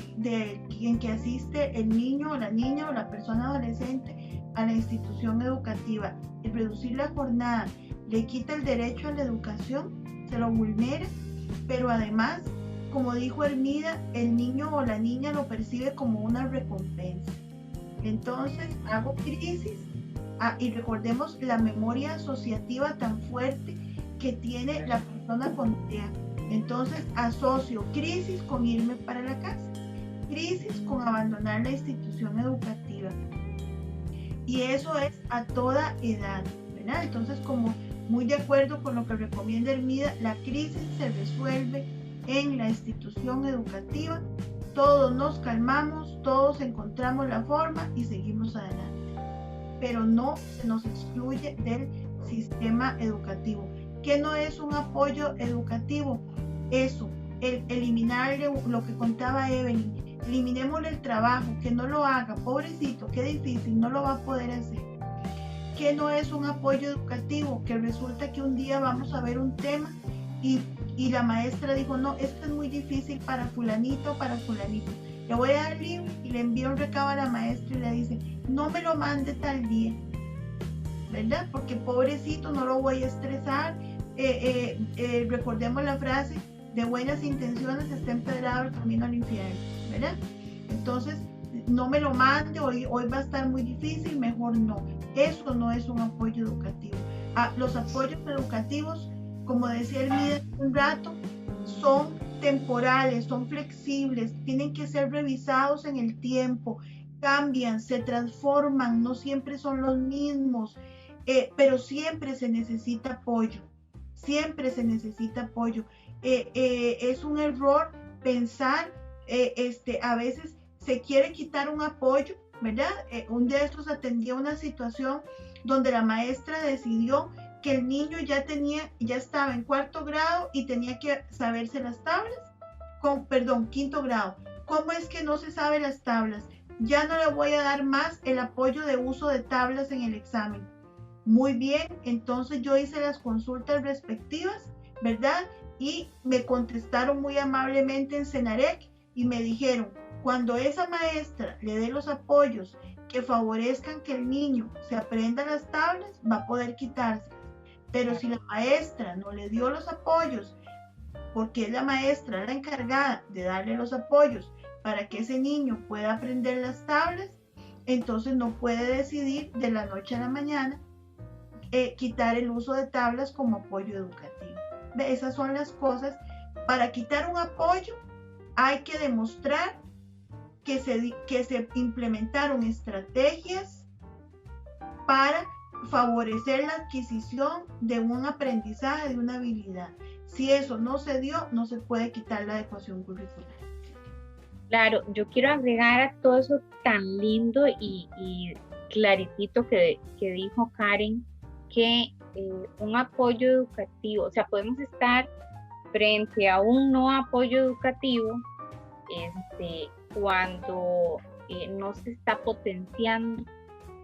que asiste el niño o la niña o la persona adolescente a la institución educativa. El reducir la jornada le quita el derecho a la educación, se lo vulnera, pero además, como dijo Hermida, el niño o la niña lo percibe como una recompensa. Entonces hago crisis, y recordemos la memoria asociativa tan fuerte que tiene la persona con TEA. Entonces asocio crisis con irme para la casa, crisis con abandonar la institución educativa, y eso es a toda edad, ¿verdad? Entonces, como muy de acuerdo con lo que recomienda Hermida, la crisis se resuelve en la institución educativa, todos nos calmamos, todos encontramos la forma y seguimos adelante, pero no se nos excluye del sistema educativo. ¿Qué no es un apoyo educativo? Eso, eliminarle lo que contaba Evelyn, eliminémosle el trabajo, que no lo haga, pobrecito, qué difícil, no lo va a poder hacer. ¿Qué no es un apoyo educativo? Que resulta que un día vamos a ver un tema y la maestra dijo, no, esto es muy difícil para fulanito, le voy a dar el libro, y le envía un recado a la maestra y le dice, no me lo mande tal día, ¿verdad? Porque pobrecito, no lo voy a estresar. Recordemos la frase, de buenas intenciones está empedrado el camino al infierno, ¿verdad? Entonces, no me lo mande, hoy va a estar muy difícil, mejor no. Eso no es un apoyo educativo. Los apoyos educativos, como decía Hermida un rato, son temporales, son flexibles, tienen que ser revisados en el tiempo, cambian, se transforman, no siempre son los mismos, pero siempre se necesita apoyo, siempre se necesita apoyo. Es un error pensar, a veces se quiere quitar un apoyo, ¿verdad? Un día de estos atendía una situación donde la maestra decidió que el niño ya estaba en 4º grado y tenía que saberse las tablas, quinto grado. ¿Cómo es que no se sabe las tablas? Ya no le voy a dar más el apoyo de uso de tablas en el examen. Muy bien, entonces yo hice las consultas respectivas, ¿verdad? Y me contestaron muy amablemente en Senarec y me dijeron, cuando esa maestra le dé los apoyos que favorezcan que el niño se aprenda las tablas, va a poder quitárselas. Pero si la maestra no le dio los apoyos, porque es la maestra la encargada de darle los apoyos para que ese niño pueda aprender las tablas, entonces no puede decidir de la noche a la mañana quitar el uso de tablas como apoyo educativo. Esas son las cosas. Para quitar un apoyo hay que demostrar que se implementaron estrategias para favorecer la adquisición de un aprendizaje, de una habilidad. Si eso no se dio, no se puede quitar la adecuación curricular. Claro, yo quiero agregar a todo eso tan lindo y claritito que dijo Karen, que un apoyo educativo, o sea, podemos estar frente a un no apoyo educativo cuando no se está potenciando,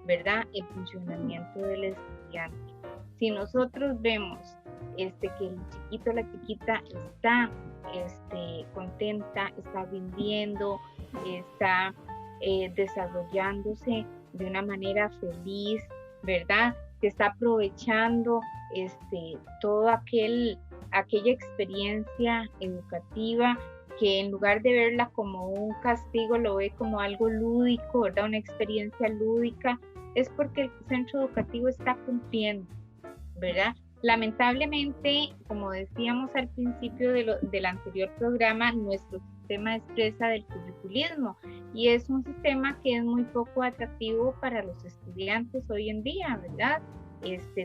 ¿verdad?, el funcionamiento del estudiante. Si nosotros vemos que el chiquito o la chiquita está contenta, está rindiendo, está desarrollándose de una manera feliz, ¿verdad?, que está aprovechando toda aquella experiencia educativa, que en lugar de verla como un castigo lo ve como algo lúdico, ¿verdad?, una experiencia lúdica, es porque el centro educativo está cumpliendo, ¿verdad? Lamentablemente, como decíamos al principio del anterior programa, nuestro sistema es presa del curriculismo y es un sistema que es muy poco atractivo para los estudiantes hoy en día, ¿verdad?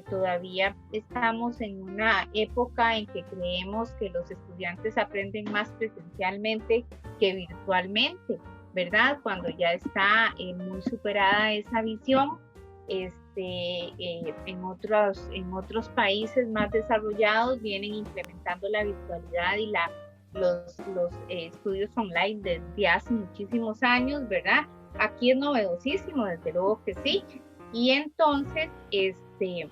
Todavía estamos en una época en que creemos que los estudiantes aprenden más presencialmente que virtualmente, ¿verdad? Cuando ya está muy superada esa visión. En otros países más desarrollados vienen implementando la virtualidad y los estudios online desde hace muchísimos años, ¿verdad? Aquí es novedosísimo, desde luego que sí, y entonces se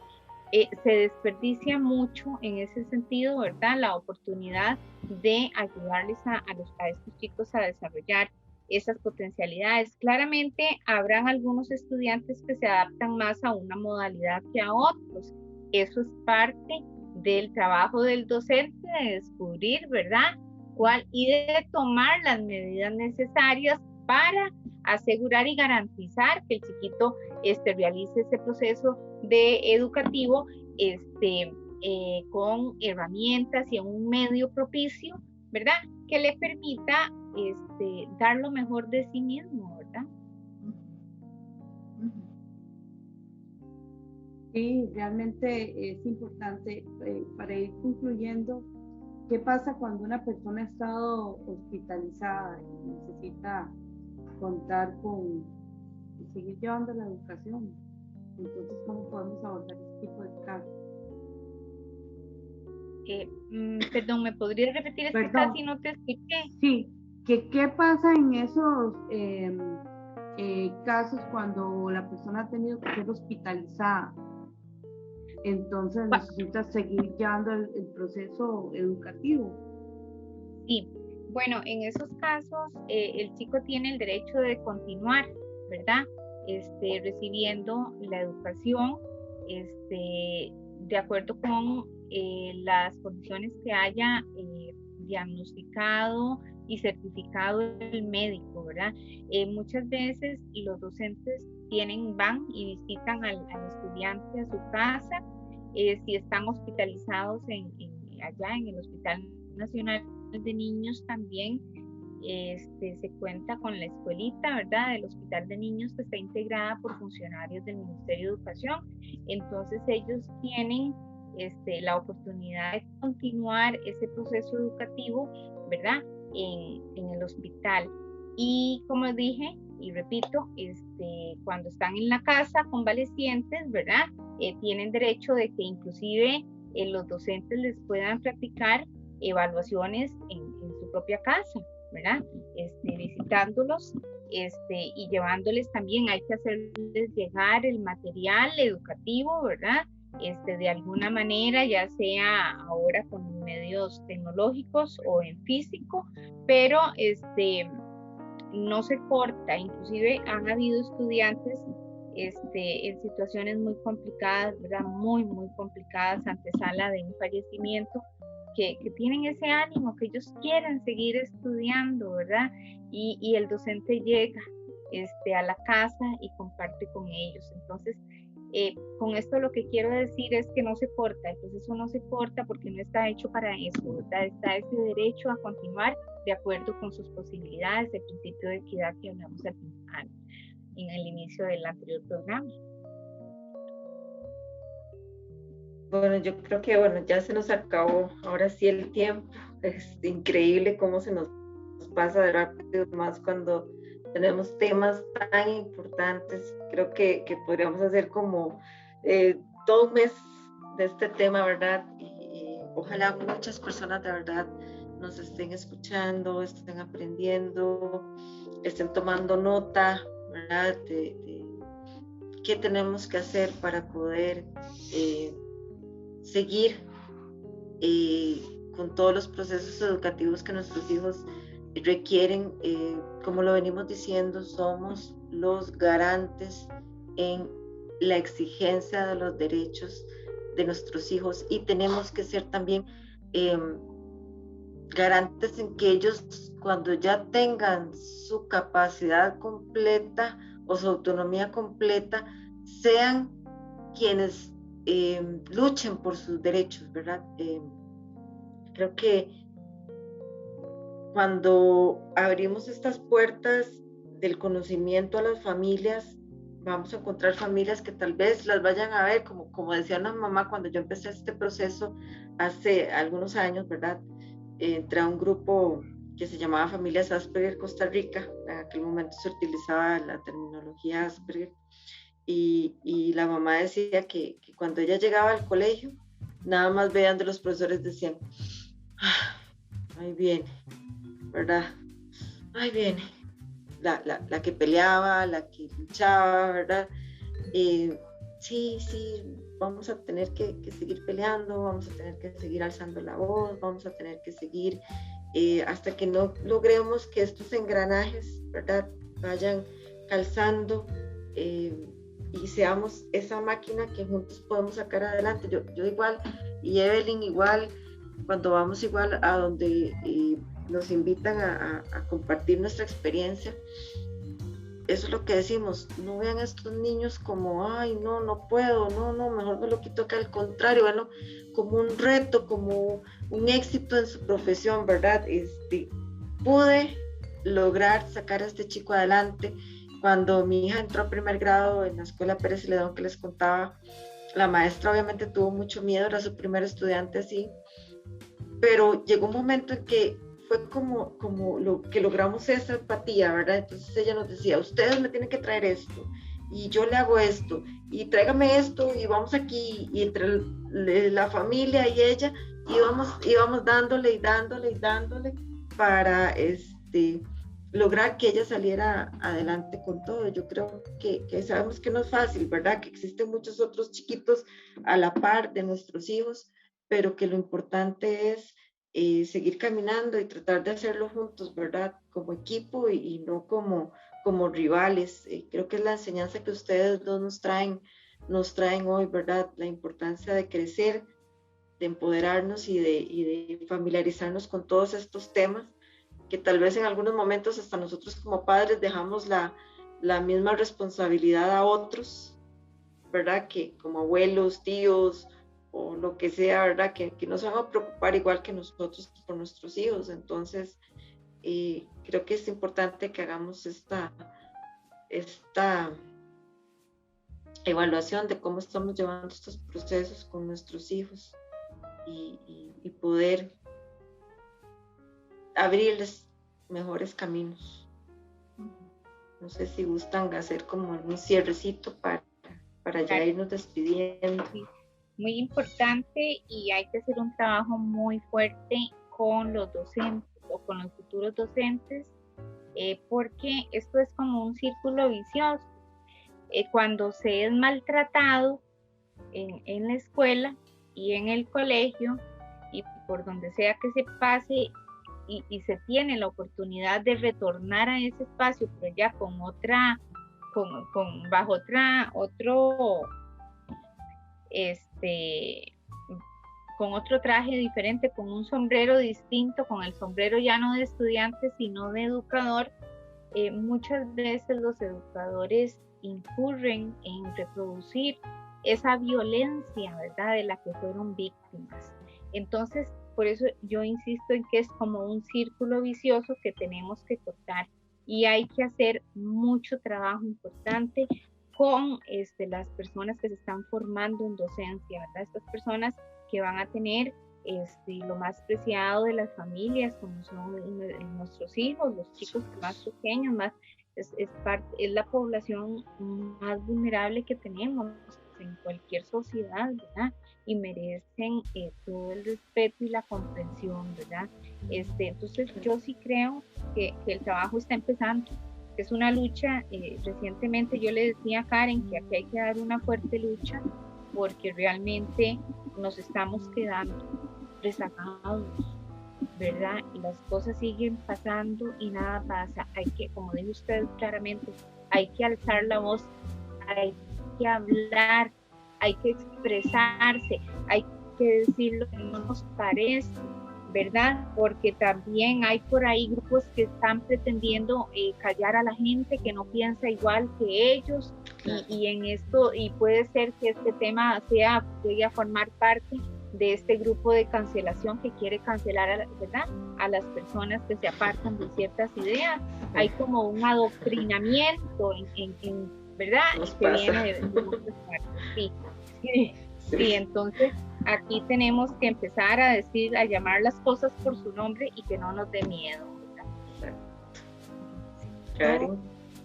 desperdicia mucho en ese sentido, ¿verdad?, la oportunidad de ayudarles a estos chicos a desarrollar esas potencialidades. Claramente habrán algunos estudiantes que se adaptan más a una modalidad que a otros. Eso es parte del trabajo del docente, de descubrir, ¿verdad?, y de tomar las medidas necesarias para asegurar y garantizar que el chiquito realice ese proceso educativo con herramientas y en un medio propicio, ¿verdad?, que le permita dar lo mejor de sí mismo, ¿verdad? Sí, realmente es importante para ir concluyendo. ¿Qué pasa cuando una persona ha estado hospitalizada y necesita contar con seguir llevando la educación? Entonces, ¿cómo podemos abordar este tipo de casos? Perdón, ¿me podrías repetir? Perdón. Casi no te escuché. Sí, ¿qué pasa en esos casos cuando la persona ha tenido que ser hospitalizada? Entonces necesita seguir llevando el proceso educativo. Sí, bueno, en esos casos el chico tiene el derecho de continuar, ¿verdad?, recibiendo la educación de acuerdo con las condiciones que haya diagnosticado y certificado el médico, ¿verdad? Muchas veces los docentes van y visitan al estudiante a su casa. Si están hospitalizados allá en el Hospital Nacional de Niños, también se cuenta con la escuelita, ¿verdad?, del Hospital de Niños, que está integrada por funcionarios del Ministerio de Educación. Entonces ellos tienen la oportunidad de continuar ese proceso educativo, ¿verdad?, en el hospital. Y como dije y repito, cuando están en la casa convalecientes, ¿verdad?, tienen derecho de que inclusive los docentes les puedan practicar evaluaciones en su su propia casa, ¿verdad? Visitándolos y llevándoles también, hay que hacerles llegar el material educativo, ¿verdad? De alguna manera, ya sea ahora con medios tecnológicos o en físico, pero no se corta. Inclusive han habido estudiantes en situaciones muy complicadas, ¿verdad? Muy, muy complicadas, antesala de un fallecimiento, que tienen ese ánimo, que ellos quieren seguir estudiando, ¿verdad? Y el docente llega a la casa y comparte con ellos. Entonces, con esto lo que quiero decir es que no se corta, el proceso no se corta porque no está hecho para eso, ¿verdad? Está ese derecho a continuar de acuerdo con sus posibilidades, el principio de equidad que hablamos en el inicio del anterior programa. Bueno, yo creo que ya se nos acabó ahora sí el tiempo. Es increíble cómo se nos pasa de rápido, más cuando tenemos temas tan importantes. Creo que podríamos hacer como todo un mes de este tema, ¿verdad? Y ojalá muchas personas de verdad nos estén escuchando, estén aprendiendo, estén tomando nota, ¿verdad? De qué tenemos que hacer para poder seguir con todos los procesos educativos que nuestros hijos requieren. Como lo venimos diciendo, somos los garantes en la exigencia de los derechos de nuestros hijos y tenemos que ser también garantes en que ellos, cuando ya tengan su capacidad completa o su autonomía completa, sean quienes luchen por sus derechos, ¿verdad? Creo que cuando abrimos estas puertas del conocimiento a las familias, vamos a encontrar familias que tal vez las vayan a ver, como decía una mamá cuando yo empecé este proceso hace algunos años, ¿verdad? Entré a un grupo que se llamaba Familias Asperger Costa Rica. En aquel momento se utilizaba la terminología Asperger, y la mamá decía que cuando ella llegaba al colegio, nada más veían de los profesores, decían, ahí viene, ¿verdad? Ahí viene la que peleaba, la que luchaba, ¿verdad? Sí, vamos a tener que seguir peleando, vamos a tener que seguir alzando la voz, vamos a tener que seguir hasta que no logremos que estos engranajes, ¿verdad?, vayan calzando y seamos esa máquina que juntos podemos sacar adelante. Yo igual, y Evelyn igual, cuando vamos igual a donde nos invitan a compartir nuestra experiencia, eso es lo que decimos, no vean a estos niños como, ay, no puedo, no, mejor me lo quito acá, al contrario, bueno, como un reto, como un éxito en su profesión, ¿verdad? Pude lograr sacar a este chico adelante. Cuando mi hija entró a primer grado en la escuela Pérez Celedón que les contaba, la maestra obviamente tuvo mucho miedo, era su primer estudiante así, pero llegó un momento en que fue como lo que logramos esa empatía, ¿verdad? Entonces ella nos decía, ustedes me tienen que traer esto, y yo le hago esto, y tráigame esto, y vamos aquí, y entre la familia y ella, íbamos dándole para lograr que ella saliera adelante con todo. Yo creo que sabemos que no es fácil, ¿verdad? Que existen muchos otros chiquitos a la par de nuestros hijos, pero que lo importante es seguir caminando y tratar de hacerlo juntos, ¿verdad? Como equipo y no como rivales. Creo que es la enseñanza que ustedes dos nos traen hoy, ¿verdad? La importancia de crecer, de empoderarnos y de familiarizarnos con todos estos temas, que tal vez en algunos momentos hasta nosotros como padres dejamos la misma responsabilidad a otros, ¿verdad? Que como abuelos, tíos, o lo que sea, ¿verdad? Que no se van a preocupar igual que nosotros por nuestros hijos. Entonces, creo que es importante que hagamos esta evaluación de cómo estamos llevando estos procesos con nuestros hijos y poder abrirles mejores caminos. No sé si gustan hacer como un cierrecito para ya irnos despidiendo. Muy importante, y hay que hacer un trabajo muy fuerte con los docentes o con los futuros docentes, porque esto es como un círculo vicioso. Cuando se es maltratado en la escuela y en el colegio y por donde sea que se pase y se tiene la oportunidad de retornar a ese espacio, pero ya con otra, bajo con otro traje diferente, con un sombrero distinto, con el sombrero ya no de estudiante, sino de educador, muchas veces los educadores incurren en reproducir esa violencia, ¿verdad?, de la que fueron víctimas. Entonces, por eso yo insisto en que es como un círculo vicioso que tenemos que cortar y hay que hacer mucho trabajo importante con las personas que se están formando en docencia, ¿verdad? Estas personas que van a tener lo más preciado de las familias, como son nuestros hijos, los chicos más pequeños, es la población más vulnerable que tenemos en cualquier sociedad, ¿verdad? Y merecen todo el respeto y la comprensión, ¿verdad? Entonces yo sí creo que el trabajo está empezando, que es una lucha. Recientemente yo le decía a Karen que aquí hay que dar una fuerte lucha porque realmente nos estamos quedando rezagados, ¿verdad? Y las cosas siguen pasando y nada pasa. Hay que, como dijo usted claramente, hay que alzar la voz, hay que hablar, hay que expresarse, hay que decir lo que no nos parece, ¿verdad? Porque también hay por ahí grupos que están pretendiendo callar a la gente que no piensa igual que ellos, y en esto, y puede ser que este tema llegue a formar parte de este grupo de cancelación que quiere cancelar, ¿verdad?, a las personas que se apartan de ciertas ideas. Hay como un adoctrinamiento ¿verdad?, que viene de muchas partes. Sí, entonces aquí tenemos que empezar a decir, a llamar las cosas por su nombre y que no nos dé miedo, ¿verdad?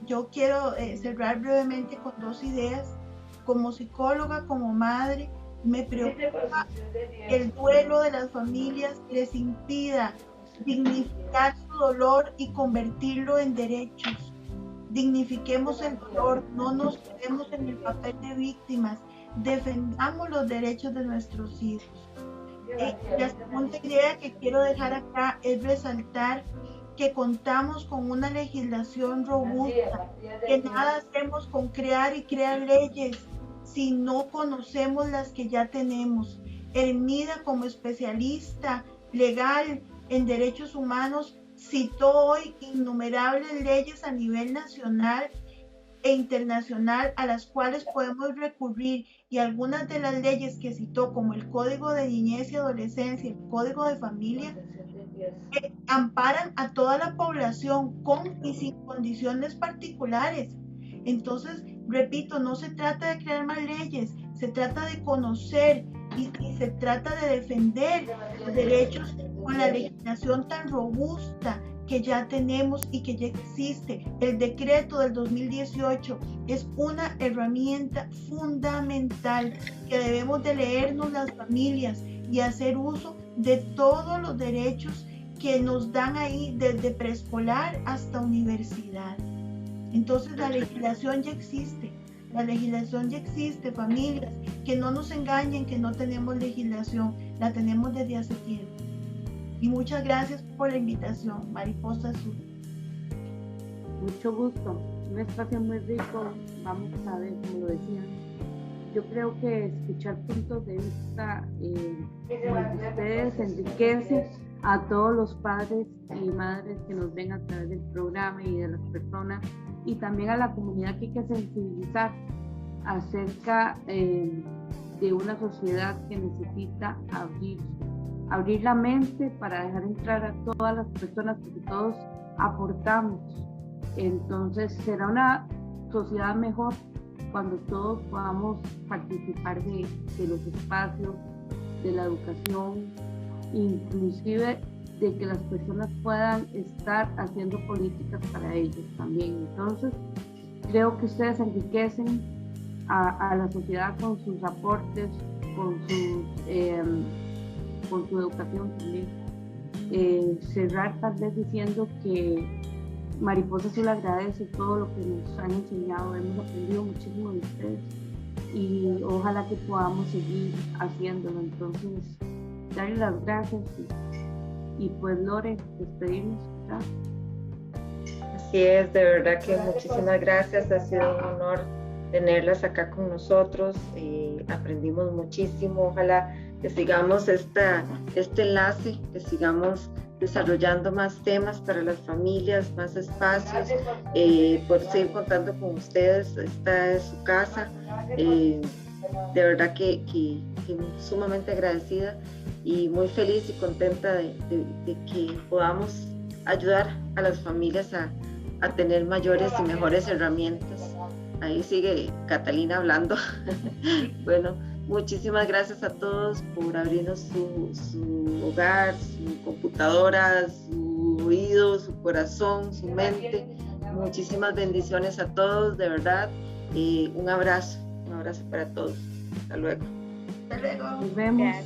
Yo quiero cerrar brevemente con dos ideas. Como psicóloga, como madre, me preocupa el duelo de las familias que les impida dignificar su dolor y convertirlo en derechos. Dignifiquemos el dolor, no nos quedemos en el papel de víctimas, defendamos los derechos de nuestros hijos. La segunda idea que quiero dejar acá es resaltar que contamos con una legislación robusta, que nada hacemos con crear y crear leyes si no conocemos las que ya tenemos. Hermida, como especialista legal en derechos humanos, citó hoy innumerables leyes a nivel nacional e internacional a las cuales podemos recurrir, y algunas de las leyes que citó, como el Código de Niñez y Adolescencia, el Código de Familia, amparan a toda la población con y sin condiciones particulares. Entonces, repito, no se trata de crear más leyes, se trata de conocer y se trata de defender los derechos con la legislación tan robusta que ya tenemos y que ya existe. El decreto del 2018 es una herramienta fundamental que debemos de leernos las familias y hacer uso de todos los derechos que nos dan ahí desde preescolar hasta universidad. Entonces la legislación ya existe, familias, que no nos engañen que no tenemos legislación, la tenemos desde hace tiempo. Y muchas gracias por la invitación, Mariposa Azul. Mucho gusto, un espacio muy rico. Vamos a ver, como lo decían, yo creo que escuchar puntos de vista como el de ustedes enriquece a todos los padres y madres que nos ven a través del programa y de las personas, y también a la comunidad que hay que sensibilizar acerca de una sociedad que necesita abrir la mente para dejar entrar a todas las personas, porque todos aportamos. Entonces será una sociedad mejor cuando todos podamos participar de los espacios, de la educación, inclusive de que las personas puedan estar haciendo políticas para ellos también. Entonces creo que ustedes enriquecen a la sociedad con sus aportes, con su educación también. cerrar tal vez diciendo que Mariposa Azul agradece todo lo que nos han enseñado, hemos aprendido muchísimo de ustedes y ojalá que podamos seguir haciéndolo. Entonces, darle las gracias y pues Lore, despedimos, ¿verdad? Así es, de verdad que muchísimas gracias, ha sido un honor tenerlas acá con nosotros, aprendimos muchísimo, ojalá que sigamos este enlace, que sigamos desarrollando más temas para las familias, más espacios, por seguir contando con ustedes, esta es su casa, de verdad que sumamente agradecida y muy feliz y contenta de que podamos ayudar a las familias a tener mayores y mejores herramientas. Ahí sigue Catalina hablando. Bueno, muchísimas gracias a todos por abrirnos su hogar, su computadora, su oído, su corazón, su mente. Muchísimas bendiciones a todos, de verdad. Un abrazo para todos. Hasta luego. Hasta luego. Nos vemos. Gracias.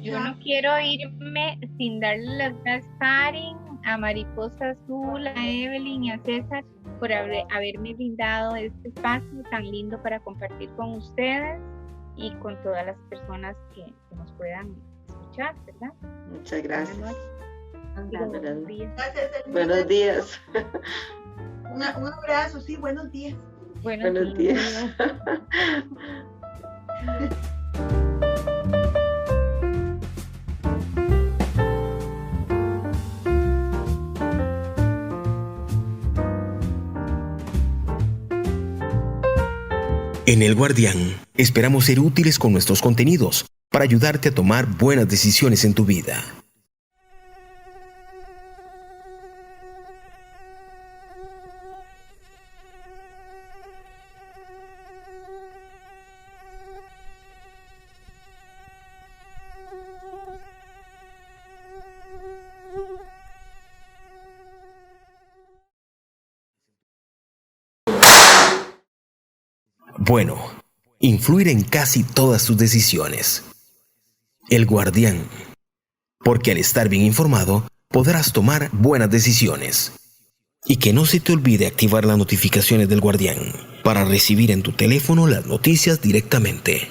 Yo no quiero irme sin darle las gracias a Karen, a Mariposa Azul, a Evelyn y a César por haberme brindado este espacio tan lindo para compartir con ustedes y con todas las personas que nos puedan escuchar, ¿verdad? Muchas gracias. Buenos días. Gracias, Elena. Buenos días. Un abrazo, sí, buenos días. Buenos días. En El Guardián, esperamos ser útiles con nuestros contenidos para ayudarte a tomar buenas decisiones en tu vida. Bueno, influir en casi todas tus decisiones. El Guardián. Porque al estar bien informado, podrás tomar buenas decisiones. Y que no se te olvide activar las notificaciones del Guardián para recibir en tu teléfono las noticias directamente.